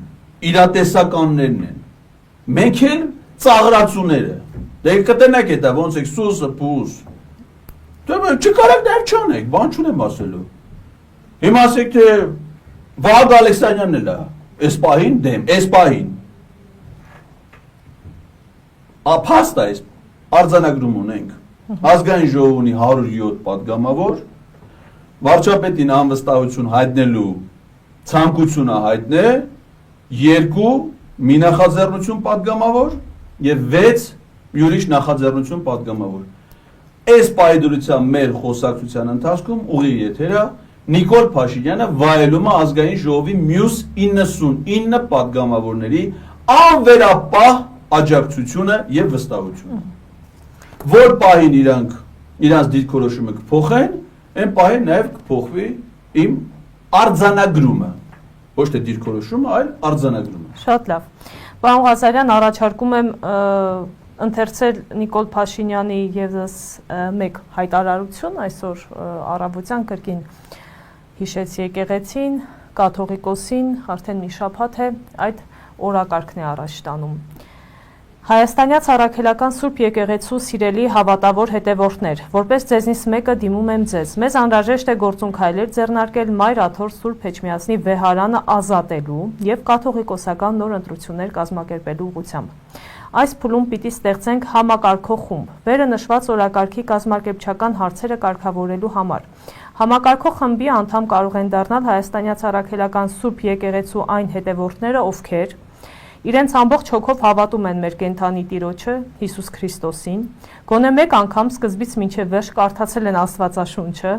իրատեսականներն են։ Մենք էլ ծաղրացուները։ Դե կտնեք դա ոնց եք սուսը փուս։ Դե չկարեք դեռ չանեք, բան չունեմ ասելու։ Հիմա ասեք թե Վահագ Ալեքսանյանն էլ է, այս պահին դեմ, այս պահին։ Ափաստ է, արձանագրում ունենք։ Ազգային ժողովի ունի 107 պատգամավոր, վարչապետին անվստահություն հայտնելու ցանկությունը հայտնել, 2 մի նախաձեռնություն պատգամավոր եւ 6 յուրիշ նախաձեռնություն պատգամավոր։ Այս պայդրությամբ մեր խոսակցության ընթացքում ուղիղ եթերա Նիկոլ Փաշինյանը վայելում է ազգային ժողովի մյուս 99 պատգամավորների անվերապահ աջակցությունը եւ վստահությունը։ Որ պահին իրանց դիրքորոշումը կփոխեն, այն պահին նաեւ կփոխվի իմ արձանագրումը, ոչ թե դիրքորոշումը, այլ արձանագրումը։ Շատ լավ։ Պարոն Ղազարյան, առաջարկում եմ ընթերցել Նիկոլ Փաշինյանի եւս մեկ հայտարարություն այսօր առավոտյան կրկին հիշեց եկեղեցին, կաթողիկոսին, արդեն մի շաբաթ է այդ օրակարգն է առաջ տանում։ Հայաստանյաց առաքելական Սուրբ եկեղեցու սիրելի հավատավոր հետևորդներ, որպես ձեզնից մեկը դիմում եմ ձեզ, մեզ անհրաժեշտ է գործուն քայլեր ձեռնարկել Մայր Աթոր Սուրբ Էջմիածնի վեհարանը ազատելու եւ կաթողիկոսական նոր ընտրություններ կազմակերպելու ուղղությամբ։ Այս փուլում պիտի ստեղծենք համակարգող խումբ, վերը նշված օրակարգի կազմակերպչական հարցերը կարգավորելու համար։ Համակարգող խմբի անդամ կարող են դառնալ հայաստանյաց առաքելական Սուրբ եկեղեցու այն հետևորդները, ովքեր իրենց ամբողջ հոգով հավատում են մեր կենդանի Տիրոջը, Հիսուս Քրիստոսին, գոնե մեկ անգամ սկզբից մինչև վերջ կարդացել են Աստվածաշունչը,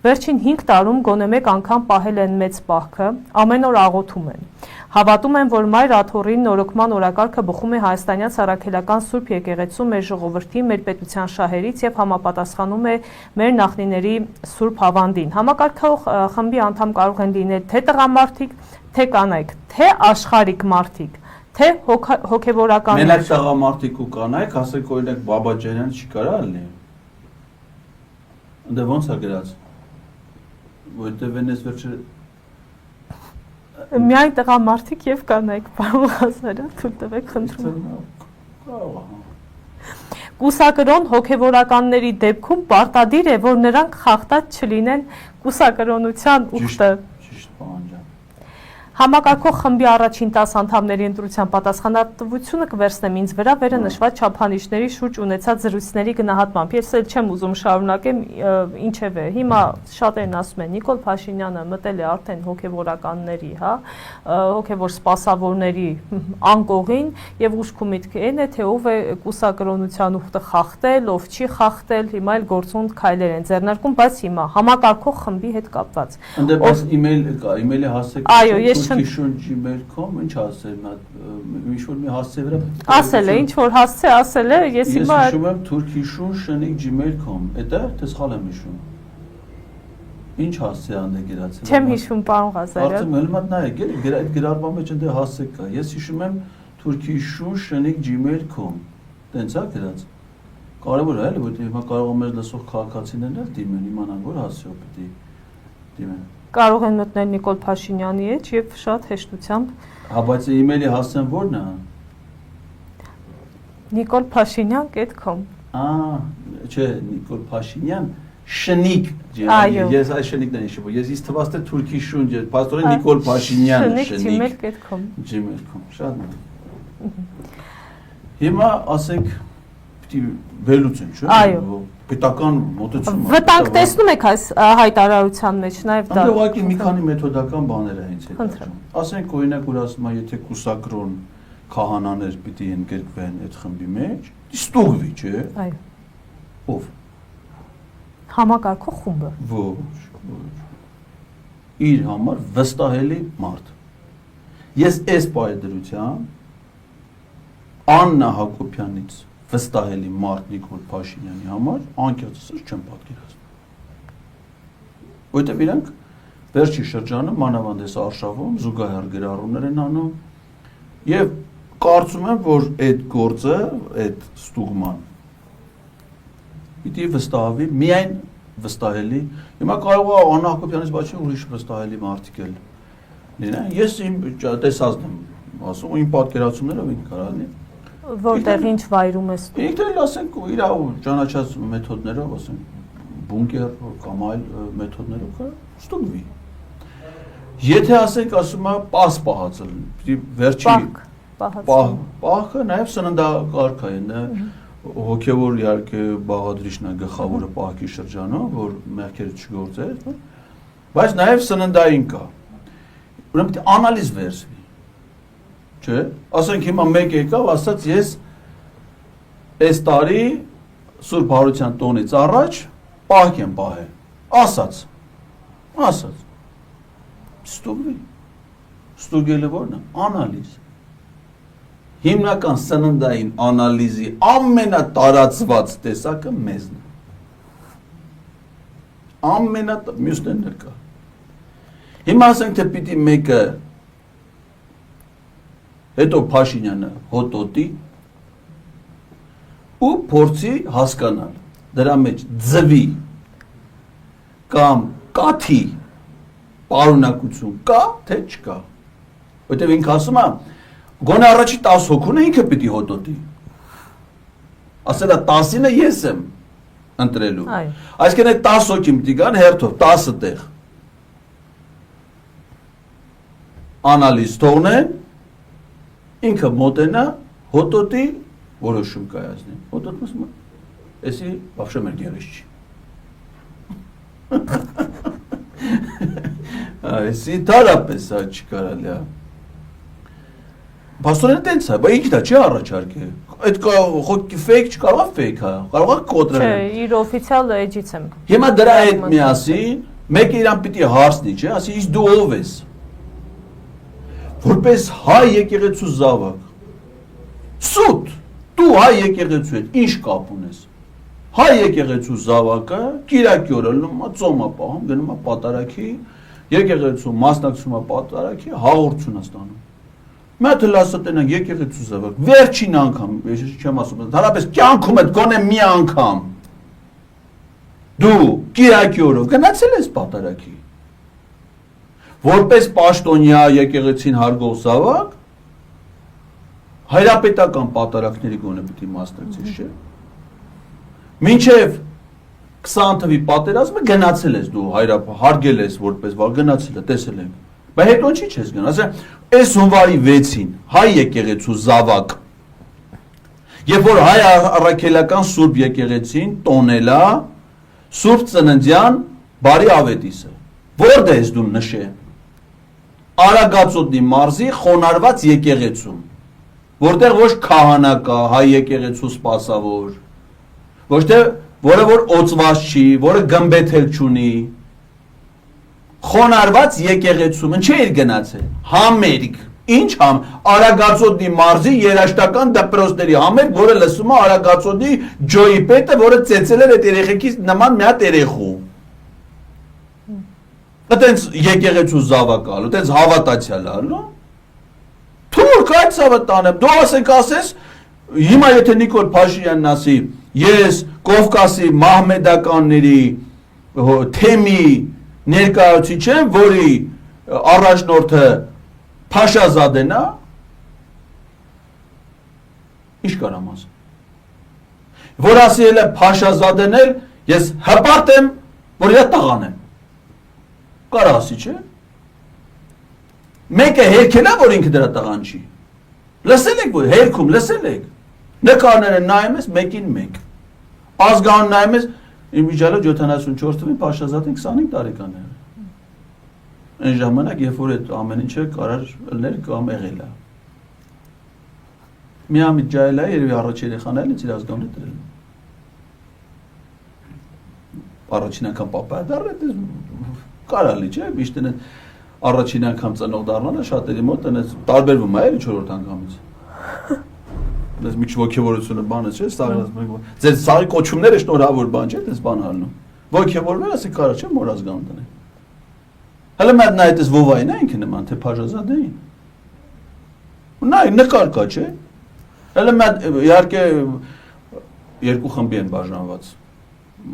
վերջին 5 տարում գոնե մեկ անգամ պահել են մեծ պահքը, ամեն օր աղոթում են։ Հավատում են, որ Մայր Աթոռին նորոգման օրակարգը բխում է հայաստանյաց առաքելական Սուրբ եկեղեցու, մեր ժողովրդի, մեր պետության շահերից եւ համապատասխանում է մեր նախնիների Սուրբ հավանդին։ Համակարգող խմբի անդամ կարող են լինել թե տղամարդիկ, թե կանայք, թե աշխարհիկ մարդիկ, թե հոգևորական։ Մենակ տղամարդիկ ու կանայք, ասենք օրինակ Բաբաջանյան չի կարա լինի։ Ընդ ոնց է գրած։ Որտեղ վենես վերջը Միայն տղամարդիկ եւ կանայք, պարոն Ղազարյան, թույլ տվեք, խնդրում եմ։ Կուսակրոն հոգևորականների դեպքում պարտադիր է, որ նրանք խախտած չլինեն կուսակրոնության ուխտը։ Ճիշտ պահանջ է։ Համակարգող խմբի առաջին 10 անդամների ընտրության պատասխանատվությունը կվերցնեմ ինձ վրա վերը նշված չափանիշների շուրջ ունեցած զրույցների գնահատմամբ։ Ես էլ չեմ ուզում շարունակեմ, ինչևէ, հիմա շատերն ասում են Նիկոլ Փաշինյանը մտել է արդեն հոգևորականների, հոգևոր սպասավորների անկողին եւ ուշքի միտքը այն է, թե ով է կուսակրոնության ուխտը խախտել, ով չի խախտել, հիմա էլ գործուն քայլեր են ձեռնարկում, բայց հիմա համակարգող խմբի հետ կապված։ Ընդդեմ email-ը հասեք։ Այո, ես turkishun.gmail.com ինչ ասել նա ինչ որ մի հասցե վրա ասել է ինչ որ հասցե ասել է ես հիմա հիշում եմ turkishun.gmail.com էտա թե սխալ եմ հիշում ինչ հասցե անդե գրացել չեմ հիշում պարոն Ղազարյան արդեն մելմատ նայեք էլի այդ գրառման մեջ ընդ հասցե կա ես հիշում եմ turkishun.gmail.com տենց է գրած կարևոր է էլի որտեղ հիմա կարող եմ լսող քաղաքացիներն էլ դիմեն իմանան որ հասցեով պիտի դիմեն կարող են մտնել Նիկոլ Փաշինյանի էջ եւ շատ հեշտությամբ հա բայց email-ի հասցեն ո՞րն է nikolpashinyan.com չէ Նիկոլ Փաշինյան Շնիկ ես այս շնիկն եմ հիշում ես ինձ թվաց թե թուրքի շունչ է պաստորեն Նիկոլ Փաշինյան Շնիկ.gmail.com gmail.com շատ հիմա ասենք պիտի վերլուծենք չէ այո պետական մոտեցում վտանգ տեսնում եք այս հայտարարության մեջ նաև դա ուղղակի մի քանի մեթոդական բաներ է հենց հետո ասենք օրինակ որ ասում է եթե կուսակրոն քահանաներ պիտի ընդգրկվեն այդ խմբի մեջ ստուգվի չէ այո ով համակարգող խումբը ոչ իր համար վստահելի մարդ ես այս պայդրությամբ Աննա Հակոբյանից վստահելի մարդ Նիկոլ Փաշինյանի համար անկեղծս չեմ պատկերացնում որտեղ իրանք վերջի շրջանում մանավանդ էս արշավում զուգահեռ գրառումներ են անում եւ կարծում եմ որ այդ գործը այդ ստուգման պիտի վստահվի միայն վստահելի հիմա կարող է Աննա Հակոբյանից բացի ուրիշ վստահելի մարդիկ էլ լինեն ես իմ տեսածն եմ ասում իմ պատկերացումներով ինք կարա լինի որտեղ ինչ վայրում ես դու ինքն էլ ասենք իր ճանաչած մեթոդներով ասենք բունկեր կամ այլ մեթոդներով կա ստուգվի եթե ասենք ասում է պաս պահածել պիտի վերջի պահքը նաև սննդակարգ է հոգևոր իհարկե բաղադրիչն է գլխավորը պահքի շրջանում որ մեղքերը չգործեր բայց նաև սննդային կա ուրեմն պիտի անալիզ վերցվի չէ ասենք հիմա մեկ եկավ ասաց ես այս տարի Սուրբ Հարության տոնից առաջ պահք եմ պահել ասաց ստուգելը որն է անալիզ հիմնական սննդային անալիզի ամենատարածված տեսակը մեզն է մյուսներն կա հիմա ասենք թե պիտի մեկը հետո Փաշինյանը հոտոտի ու փորձի հասկանալ դրա մեջ ձվի կամ կաթի պարունակություն կա թե չկա որտեղ ինքը ասում է գոնե առաջի 10 հոգուն ինքը պիտի հոտոտի ասել է 10-ը ես եմ ընտրելու այսինքն այդ 10 հոգին պիտի գան հերթով 10 տեղ անալիզ թողնեն ինքը մոտենա հոտոտի որոշում կայացնի։ Ոտոտ ասում է, էսի вообще մեր գերես չի։ Էսի տարապես է չկարալի է։ Պաստորեն տենց է, բա ինքն է չի առաջարկե։ Այդ ֆեյք չկարող է ֆեյք է, կարող է կոտրել։ Չէ, իր օֆիցիալ էջից եմ։ Հիմա դրա հետ միասին մեկը իրան պիտի հարցնի, չէ, ասի իսկ դու ով ես։ Որպես հայ եկեղեցու զավակ։ Սուտ, դու հայ եկեղեցու հետ ինչ կապ ունես։ Հայ եկեղեցու զավակը կիրակի օրը լնում է ծոմա պահում, գնում է պատարագի, եկեղեցու մասնակցում է պատարագի, հաղորդություն է ստանում։ Մետը լասը տնանք եկեղեցու զավակ, վերջին անգամ, ես չեմ ասում, հարապես կյանքում հետ գոնե մի անգամ դու կիրակի օրով գնացել ես պատարագի։ Որպես պաշտոնյա եկեղեցին հարգող զավակ, հայրապետական պատարագների գոնե պիտի մասնակցես, չէ։ Մինչև 20 թվի պատերազմը գնացել ես դու հարգել ես որպես գնացել է, տեսել ենք։ Բայց հետո չի չես գնա, ասա, այս հունվարի 6-ին հայ եկեղեցու զավակ, երբ որ հայ առաքելական Սուրբ եկեղեցին տոնել է Սուրբ Ծննդյան բարի ավետիսը, որտե ես դու նշե։ Արագածոտնի մարզի խոնարհված եկեղեցում, որտեղ ոչ քահանա կա, հայ եկեղեցու սպասավոր, ոչ թե որը որ օծված չի, որը գմբեթել չունի, խոնարհված եկեղեցում, ինչ էր գնացել, համերգ, ինչ Արագածոտնի մարզի երաշտական դպրոցների համերգ, որը լսում է Արագածոտնի ջոյի պետը, որը ծեծել էր այդ երեխեքից նման մի հատ երեխու։ Այդտենց եկեղեցու զավակ ալու, այդտենց հավատացյալ ալու։ Թուրք այդ ցավը տանեմ, դու ասես, հիմա եթե Նիկոլ Փաշինյանն ասի, ես Կովկասի մահմեդականների թեմի ներկայացուցիչ եմ, որի առաջնորդը Փաշազադեն է, ինչ կարամ ասեմ։ Որ ասել է Փաշազադեն էլ, ես հպարտ եմ, որ իր տղան եմ։ Կարա ասի, չէ։ Մեկը հերքել է, որ ինքը դրա տղան չի։ Լսել եք, որ հերքում, լսել եք։ Նկարները նայում ես մեկին մեկ։ Ազգանուն նայում ես, իմ իջալը 74 թվին Փաշազադեն 25 տարեկան է։ Այն ժամանակ, երբ որ այդ ամեն ինչը կարար ըլներ կամ եղել է։ Միամիտ ջայել է, երևի առաջ երեխան այլ ինձ իր ազգանունը դրել։ Առաջին անգամ պապա դառել, կարալի չէ, միշտ առաջին անգամ ծնող դառնալը շատերի մոտ տարբերվում է, էլի 4-րդ անգամից։ Դες միջ ոգևորությունը բանը չէ, ձեր սաղի կոչումները շնորհավոր բան չէ, դες բան հալնում։ Ոգևորվել ասի կարա չէ, մոր ազգանուն դնել։ Հələ մատ նայ այդպես Վովային է ինքը նման, թե Փաշազադեին։ Նայ նկար կա, չէ։ Հələ մատ իհարկե երկու խմբի են բաժանված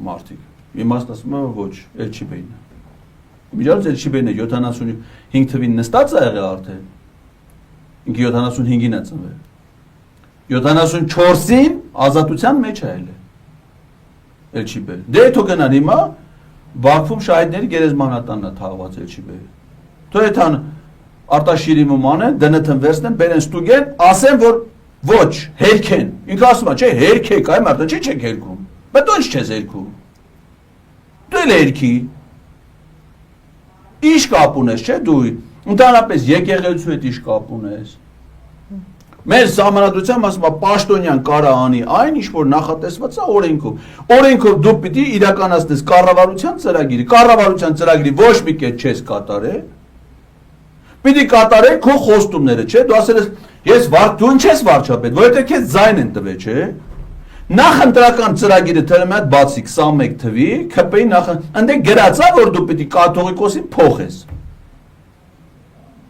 մարդիկ։ Իմաստ ասում եմ ոչ, Էլչիբեին է։ Միջից Էլչիբեին է 75 թվին նստած է եղել արդեն։ Ինքը 75-ին է ծնվել։ 74-ին ազատության մեջ է ելել։ Էլչիբեին։ Դե հետո գնան հիմա Բաքվում շահիդների գերեզմանատանն է թաղված Էլչիբեի։ Թո այդան Արտաշիրի մոմանը դնթն վերցնեն, բերեն ստուգեն, ասեն որ ոչ, հերքեն։ Ինքը ասում է, չէ, հերքեք, այ մարդը չի չեք հերքում։ Բայց դու ինչ չես հերքում։ Դու էլ հերքի։ Ինչ կապ ունես, չէ՞ դու։ Ընդհանրապես եկեղեցու հետ ինչ կապ ունես։ Մեր սահմանադրությամբ ասում է պաշտոնյան կարա անի այն, ինչ որ նախատեսված է օրենքով։ Օրենքով դու պիտի իրականացնես կառավարության ծրագիրը։ Կառավարության ծրագրի ոչ մի կետ չես կատարել։ Պիտի կատարել քո խոստումները, չէ՞։ Դու ասել ես, ես դու ինչ ես վարչապետ, որովհետև քեզ ձայն են տվել, չէ՞։ Նախընտրական ծրագիրը թվում է բացի 21 թվի, ԿՊ-ի այնտեղ գրած է, որ դու պիտի կաթողիկոսին փոխես։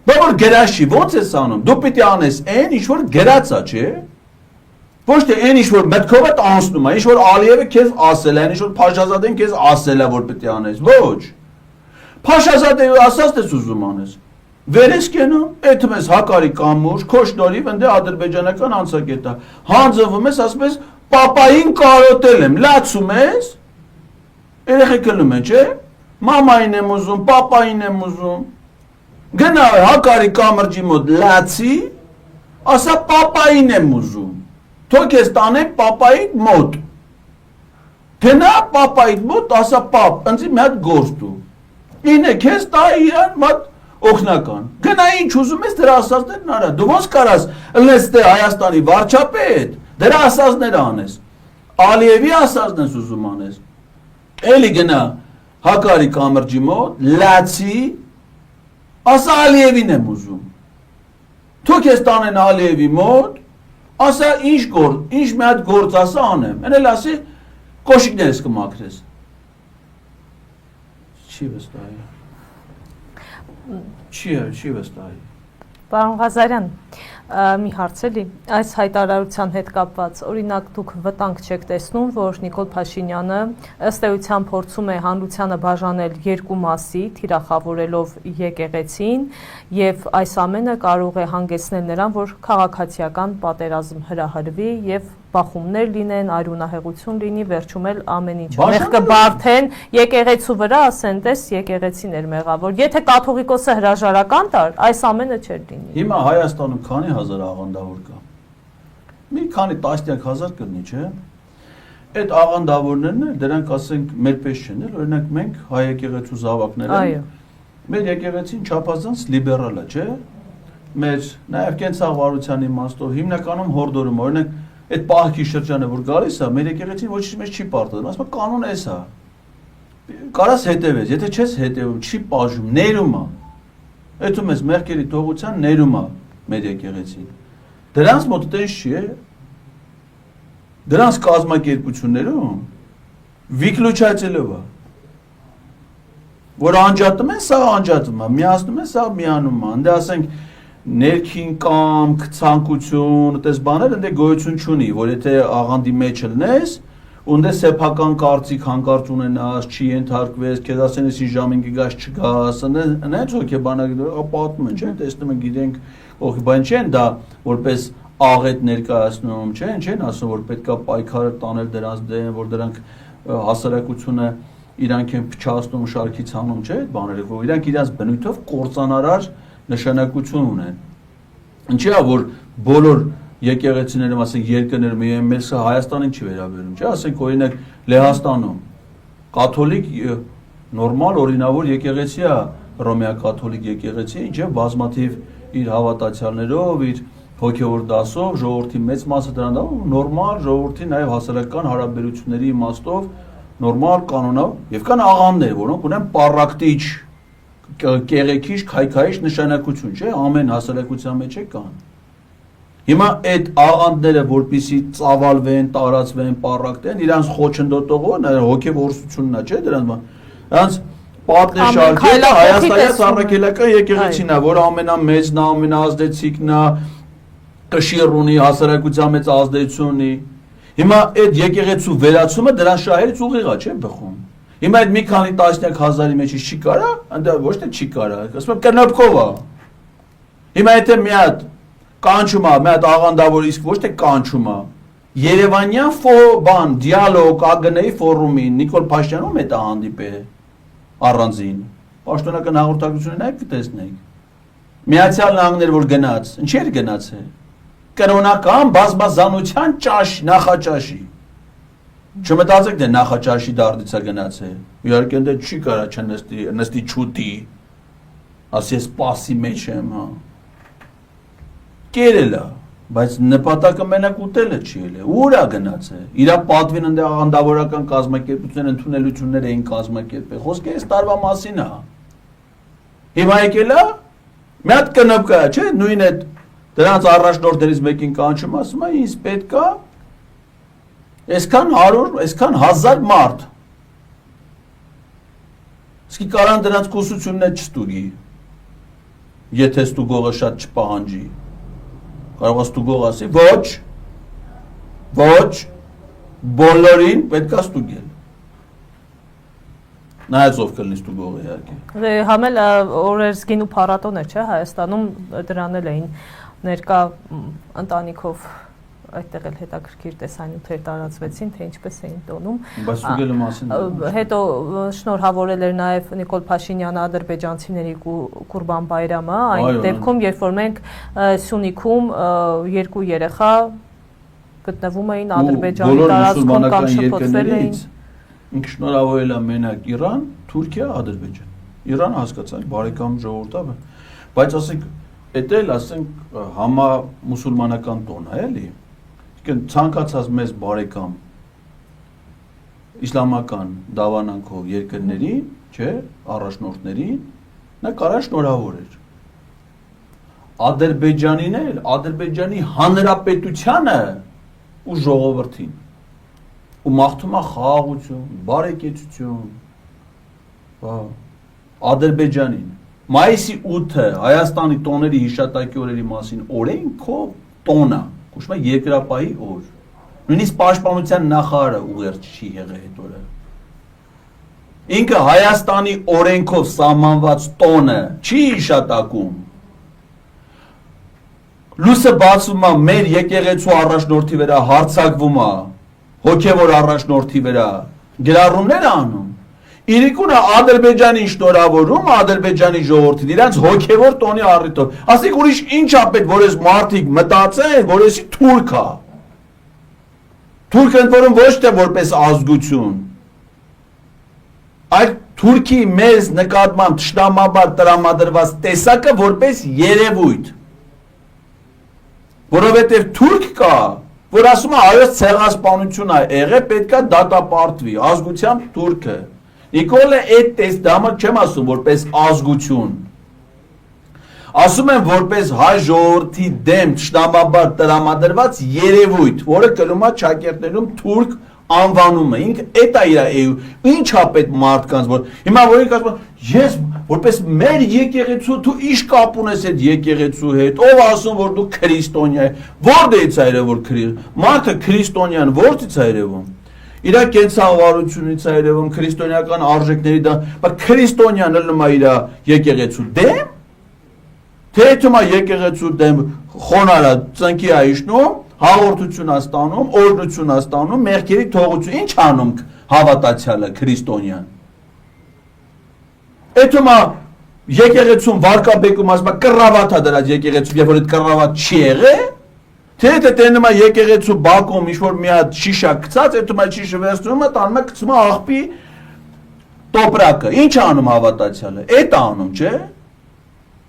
Բայց որ գրած չի, ո՞նց ես անում։ Դու պիտի անես այն, ինչ որ գրած է, չէ՞։ Ոչ թե այն, ինչ որ մտքով է անցնում է, ինչ որ Ալիևը քեզ ասել է, ինչ որ Փաշազադեն քեզ ասել է, որ պիտի անես։ Ոչ։ Փաշազադեն ասած ես ուզում անես։ Վեր ես կենում, այդում ես հակարի կամուր, քո շնորհիվ ընդ ադրբեջանական անցակետա։ Հանձնվում ես, ասում ես, պապային կարոտել եմ, լացում ես։ Երեխեք լում են, չէ՞։ Մամային եմ ուզում, պապային եմ ուզում։ Գնա հակարի կամրջի մոտ լացի, ասա պապային եմ ուզում։ թող ես տանեն պապայիդ մոտ։ Գնա պապայիդ մոտ, ասա պապ, ինձ մի հատ գործ դու։ Ինը քեզ տա իրան մոտ օգնական։ Գնա ինչ ուզում ես դրա ասածներն արա։ Դու ոնց կարաս ըլնես դե Հայաստանի վարչապետ, դրա ասածները անես։ Ալիևի ասածն ես ուզում անես։ Էլի գնա Հակարի կամրջի մոտ, լացի, ասա Ալիևին եմ ուզում։ Թող ես տանեն Ալիևի մոտ, ասա ինչ մի հատ գործ ասա անեմ։ Էնել ասի կոշիկներս կմաքրես։ Չի վստահի։ Չի վստահի։ Պարոն Ղազարյան, մի հարց էլի, այս հայտարարության հետ կապված, օրինակ դուք վտանգ չեք տեսնում, որ Նիկոլ Փաշինյանը ըստ էության փորձում է հանրությանը բաժանել երկու մասի, թիրախավորելով եկեղեցին, եւ այս ամենը կարող է հանգեցնել նրան, որ քաղաքացիական պատերազմ հրահրվի եւ բախումներ լինեն, արյունահեղություն լինի, վերջում էլ ամեն ինչ մեղ կբարթեն եկեղեցու վրա, ասեն, տես եկեղեցին էր մեղավոր։ Եթե կաթողիկոսը հրաժարական տար, այս ամենը չէր լինի։ Հիմա Հայաստանում քանի հազար աղանդավոր կա։ Մի քանի տասնյակ հազար կլինի, չէ՞։ Այդ աղանդավորներն էլ դրանք ասենք մեր պես չեն, օրինակ մենք հայ եկեղեցու զավակներ ենք։ Այո։ Մեր եկեղեցին չափազանց լիբերալ է, չէ՞։ Մեր նաև կենցաղվարության իմաստով հիմնականում հորդորում, օրինակ այդ պահքի շրջանը որ գալիս է, մեր եկեղեցին ոչինչ մեզ չի պարտադրում, ասում է կանոն էս է։ Կարաս հետևես, եթե չես հետևում, չի բաժում, ներում է։ Այդում ես մեղքերի թողության ներում է մեր եկեղեցին։ Դրանց մոտ տես չի է։ Դրանց կազմակերպություններում վիկլուչացելով է։ Որ անջատում են, սա անջատում է, միացնում են, սա միանում է։ Ընդ ասենք ներքին կամք, ցանկություն, այդպես բաներ ընդ գոյություն չունի, որ եթե աղանդի մեջ լնես, ունդ է սեփական կարծիք հանկարծ ունենաս, չի ենթարկվես, քեզ ասեն էսի ժամին գաս չգաս, այնց հոգեբանական պատմում են, չէ՞, տեսնում են, գիտենք, բան չեն դա որպես աղետ ներկայացնում, չեն ասում, որ պետքա պայքարը տանել դրանց դեմ, որ դրանք հասարակությունը իրանք են փչացնում, շարքից հանում, չէ՞, այդ բաները, որ իրանք իրաց բնույթով կործանարար նշանակություն ունեն։ Ինչի՞ է որ բոլոր եկեղեցիներում, ասենք երկրներում, մեզ Հայաստանին չի վերաբերում, չէ՞, ասենք օրինակ Լեհաստանում կաթոլիկ նորմալ օրինավոր եկեղեցի է, ռոմեա-կաթոլիկ եկեղեցի, ինչը բազմաթիվ իր հավատացյալներով, իր հոգևոր դասով, ժողովրդի մեծ մասը դրան դա նորմալ ժողովրդի նաև հասարակական հարաբերությունների իմաստով նորմալ կանոնով եւ կան աղանդներ, որոնք ունեն պարակտիչ կեղեքիչ, քայքայիչ նշանակություն, չէ՞, ամեն հասարակության մեջ է կան։ Հիմա այդ աղանդները, որպեսզի ծավալվեն, տարածվեն, պարակտեն, իրանց խոչընդոտողը հոգևորությունն է, չէ՞, դրանց պատնեշարքերը Հայաստանի առաքելական եկեղեցին է, որ ամենամեծն է, ամենաազդեցիկն է, կշիռ ունի, հասարակության մեծ ազդեցություն ունի։ Հիմա այդ եկեղեցու վերացումը դրան շահերից ուղիղ է, չէ՞, բխում։ Հիմա այդ մի քանի տասնյակ հազարի մեջ չի կարա, այնտեղ ոչ թե չի կարա, ասում եմ կնոպկով է։ Հիմա եթե մի հատ կանչում է, մի հատ աղանդավոր իսկ ոչ թե կանչում է, Երևանյան դիալոգ ԱԳՆ-ի ֆորումին Նիկոլ Փաշինյանում է դա հանդիպել առանձին։ Պաշտոնական հաղորդակցությունը նաև կտեսնենք։ Միացյալ Նահանգներ որ գնաց, ինչի էր գնացել։ Կրոնական բազմազանության ճաշ, նախաճաշի։ Չմտածեք թե նախաճաշի դարդից է գնացել։ Իհարկե դե չի կարա չնստի չուտի։ Ասի սպասի մեջ եմ, հա։ Կերել է, բայց նպատակը մենակ ուտելը չի ելել։ Ուր է գնացել։ Իրա պատվին ընդ աղանդավորական կազմակերպություններ ընդունելություններ էին կազմակերպել։ Խոսքը այս տարվա մասին է։ Հիմա եկել է, մի հատ կնոպկա, չէ՞, նույն այդ դրանց առաջնորդներից մեկին կանչում, ասում է, ինձ պետք է այսքան 100, այսքան 1000 մարդ։ Իսկի կարան դրանց կուսություններ չստուգի, եթե ստուգողը շատ չպահանջի։ Կարող է ստուգող ասի, ոչ, բոլորին պետք է ստուգել։ Նայած ով կլինի ստուգողը իհարկե։ Համել օրերսգին ու փառատոն է, չէ՞, Հայաստանում դրան էլ էին ներկա ընտանիքով այդտեղ էլ հետաքրքիր տեսանյութեր տարածվեցին, թե ինչպես էին տոնում։ Բայց ստուգելու մասին։ Հետո շնորհավորել էր նաև Նիկոլ Փաշինյանը ադրբեջանցիների Կուրբան Բայրամը, այն դեպքում, երբ որ մենք Սյունիքում երկու երեխա գտնվում էին Ադրբեջանի տարածքում կամ շփոթվել էին։ Ինքը շնորհավորել է մենակ Իրան, Թուրքիա, Ադրբեջան։ Իրանը հասկացանք բարեկամ ժողովուրդ է, բայց ասենք դա էլ ասենք համամուսուլմանական տոն է, էլի։ Իսկ ցանկացած մեզ բարեկամ իսլամական դավանանքով երկրների, չէ, առաջնորդների, նա կարա շնորհավորեր։ Ադրբեջանին էլ, Ադրբեջանի հանրապետությանը ու ժողովրդին ու մաղթում է խաղաղություն, բարեկեցություն, Ադրբեջանին մայիսի 8-ը Հայաստանի տոների հիշատակի օրերի մասին օրենքով տոնը, կոչվում է երկրապահի օր, նույնիսկ պաշտպանության նախարարը ուղերձ չի եղել այդ օրը, ինքը Հայաստանի օրենքով սահմանված տոնը չի հիշատակում, լույսը բացվում է մեր եկեղեցու առաջնորդի վրա, հարձակվում է հոգևոր առաջնորդի վրա, գրառումներ անում, իրիկունը Ադրբեջանին շնորհավորում, Ադրբեջանի ժողովրդին, իրանց հոգևոր տոնի առիթով, ասիկ ուրիշ ինչ է պետք, որ ես մարդիկ մտածեն, որ եսի թուրք է, թուրքը ընդ որում ոչ թե որպես ազգություն, այլ Թուրքի մեզ նկատմամբ թշնամաբար տրամադրված տեսակը որպես երևույթ, որովհետև թուրք կա, որ ասում է այոց ցեղասպանություն է եղել, պետք է դատապարտվի, ազգությամբ թուրքը։ Նիկոլը այդ տեսդամը չեմ ասում որպես ազգություն, ասում եմ որպես հայ ժողովրդի դեմ թշնամաբար տրամադրված երևույթ, որը կրում է ճակերտներում թուրք անվանումը, ինքը էդ է իր ինչ է պետք մարդկանց, որ հիմա որ ինքը ասում ես որպես մեր եկեղեցու դու ինչ կապ ունես այդ եկեղեցու հետ, ով ասում որ դու քրիստոնյա ես, որտեղից է երևում մարդը քրիստոնյան որտեղից է երևում, իր կենսաղավարությունից է երևում, քրիստոնեական արժեքների դա, բայց քրիստոնյան ելնում է իր եկեղեցու դեմ, թե ետում է եկեղեցու դեմ խոնարհ ծնկի է իջնում, հաղորդություն է ստանում, օրհնություն է ստանում, մեղքերի թողություն, ինչ անում հավատացյալը քրիստոնյան։ Էդում է եկեղեցում վարկաբեկում ասում է կռավատ է դրած եկեղեցում, երբ որ այդ կռավատ չի եղել, թե դա տենում է եկեղեցու բակում ինչ-որ մի հատ շիշա գցած, էդում է շիշը վերցնում է, տանում է գցում է աղբի տոպրակը։ Ինչ անում հավատացյալը։ Էդ է անում, չէ՞։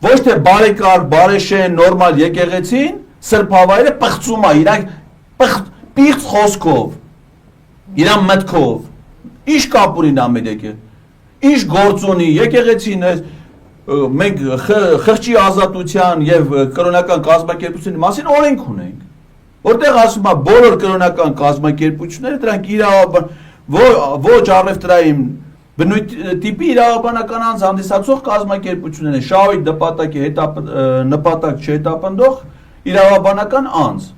Ոչ թե բարեկարգ, բարեշեն, նորմալ եկեղեցին սրբավայրը պղծում է, իրանք պիղծ խոսքով, իրան մտքով, ինչ կապ ունի նա մեր եկեղեցին, ինչ գործ ունի, եկեղեցին մենք խղճի ազատության և կրոնական կազմակերպությունների մասին օրենք ունենք, որտեղ ասում է բոլոր կրոնական կազմակերպությունները դրանք իրավաբան, ոչ առևտրային բնույթ տիպի իրավաբանական անձ հանդիսացող կազմակերպություններ են, շահույթ նպատակ չհետապնդող իրավաբանական անձ։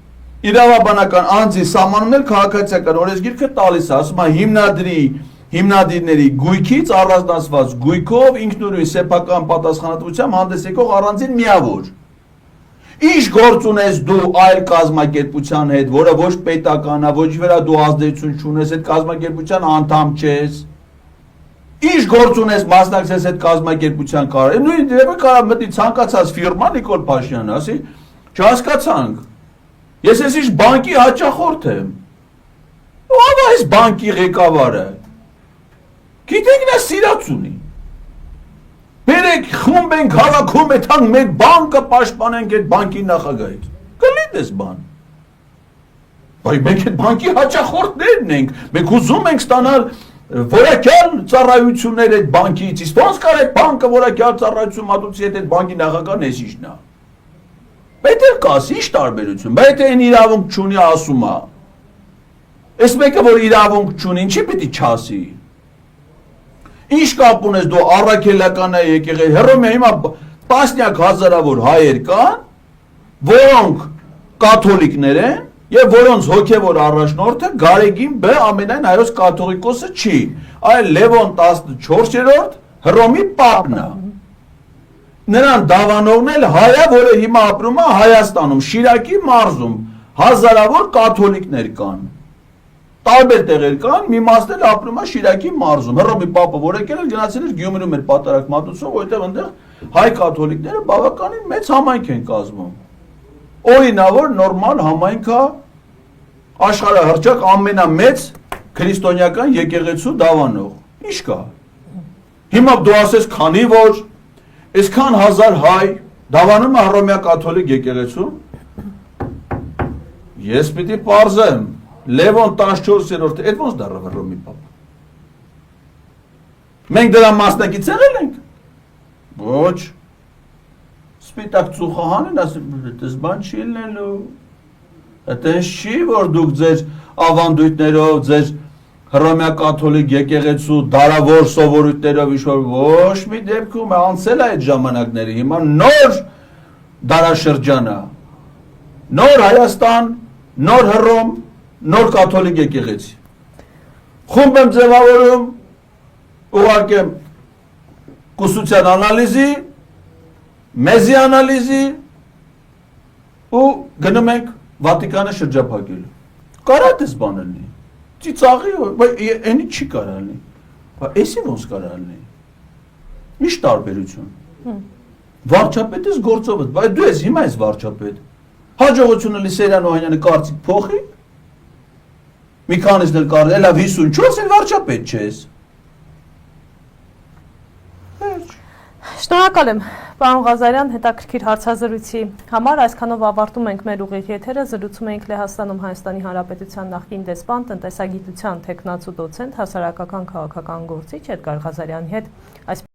Իրավաբանական անձի սահմանումն էլ քաղաքացիական օրենսգիրքը տալիս է, ասում է հիմնադիրների գույքից առանձնացված գույքով ինքնուրույն սեփական պատասխանատվությամբ հանդես եկող առանձին միավոր։ Ինչ գործ ունես դու այլ կազմակերպության հետ, որը ոչ պետական է, ոչ վրա դու ազդեցություն չունես, այդ կազմակերպության անդամ չես։ Ինչ գործ ունես մասնակցես այդ կազմակերպության կարող։ Նույն դեպքում կարող մտնի ցանկացած ֆիրմա Նիկոլ Փաշինյանը, ասի չհասկացանք։ Ես ես ինչ բանկի հաճախորդ եմ։ Ո՞վ է այս բանկի ղեկավարը։ Գիտեք նա սիրած ունի։ Բերեք խումբ ենք հավաքում այդան մեր բանկը պաշտպանենք այդ բանկի նախագահից։ Կլինես բան։ Բայց մենք այդ բանկի հաճախորդներն ենք։ Մենք ուզում ենք ստանալ որակյալ ծառայություններ այդ բանկից։ Իսկ ոնց կար այդ բանկը որակյալ ծառայություն մատուցի այդ բանկի նախագահն էս ինչն է։ Պետք է կասի ինչ տարբերություն, բայց այն իրավունք չունի ասում է։ Այս մեկը որ իրավունք չունի, ինչի պետք է չասի։ Ինչ կապ ունես դու առաքելական է եկեղեցի, հռոմեա հիմա տասնյակ հազարավոր հայեր կան, որոնք կաթոլիկներ են եւ որոնց հոգեվոր առաջնորդը Գարեգին B ամենայն հայոց կաթողիկոսը չի, այլ Լևոն 14-րդ Հռոմի պապն է։ Նրան դավանողն էլ հայ է, որը հիմա ապրում է Հայաստանում, Շիրակի մարզում, հազարավոր կաթոլիկներ կան։ Տարբեր տեղեր կան, մի մասն էլ ապրում է Շիրակի մարզում։ Հռոմի պապը, որ եկել էր գնացել էր Գյումրիում էր պատարակ մատուցում, որտեղ այնտեղ հայ կաթոլիկները բավականին մեծ համայնք են կազմում։ Օրինավոր նորմալ համայնք է աշխարհահռչակ ամենամեծ քրիստոնեական եկեղեցու դավանող։ Ինչ կա։ Հիմա դու ասես քանի որ այսքան հազար հայ դավանում է Հռոմեա կաթոլիկ եկեղեցու։ Ես պիտի պարզեմ Լևոն 14-րդ այդ ոնց դառավ Հռոմի պապ։ Մենք դրա մասնակից եղել ենք։ Ոչ։ Սպիտակ ծուխահանն ասում, դες բան չի լինելու։ Այդպես չի որ դուք ձեր ավանդույթներով, ձեր Հռոմեա կաթոլիկ եկեղեցու դարավոր սովորույթներով ինչ-որ ոչ մի դեպքում անցել է այդ ժամանակների, հիմա նոր դարաշրջան է, նոր Հայաստան, նոր Հռոմ, նոր կաթոլիկ եկեղեցի։ Խումբ եմ ձևավորում, ուղարկեմ կուսության անալիզի, մեզի անալիզի ու գնում ենք Վատիկանը շրջափակելու։ Կարա դες բան լինի։ Ծիծաղի, այնի չի կարա լինի։ Էսի ոնց կարա լինի։ Ինչ տարբերություն։ Վարչապետից գործով է, բայց դու ես հիմա ես վարչապետ։ Հաջողությունը լի Սերյան Օհանյանը կարծիք փոխի։ Մի քանիսն էլ կարել, έλա 54 էլ վարչապետ չես։ Շնորհակալ եմ, պարոն Ղազարյան, հետաքրքիր հարցազրույցի համար։ Այսքանով ավարտում ենք մեր ուղիղ եթերը, զրուցում էինք Լեհաստանում Հայաստանի Հանրապետության նախկին դեսպան, տնտեսագիտության թեկնածու դոցենտ, հասարակական քաղաքական գործիչ Էդգար Ղազարյանի հետ։ Այսպես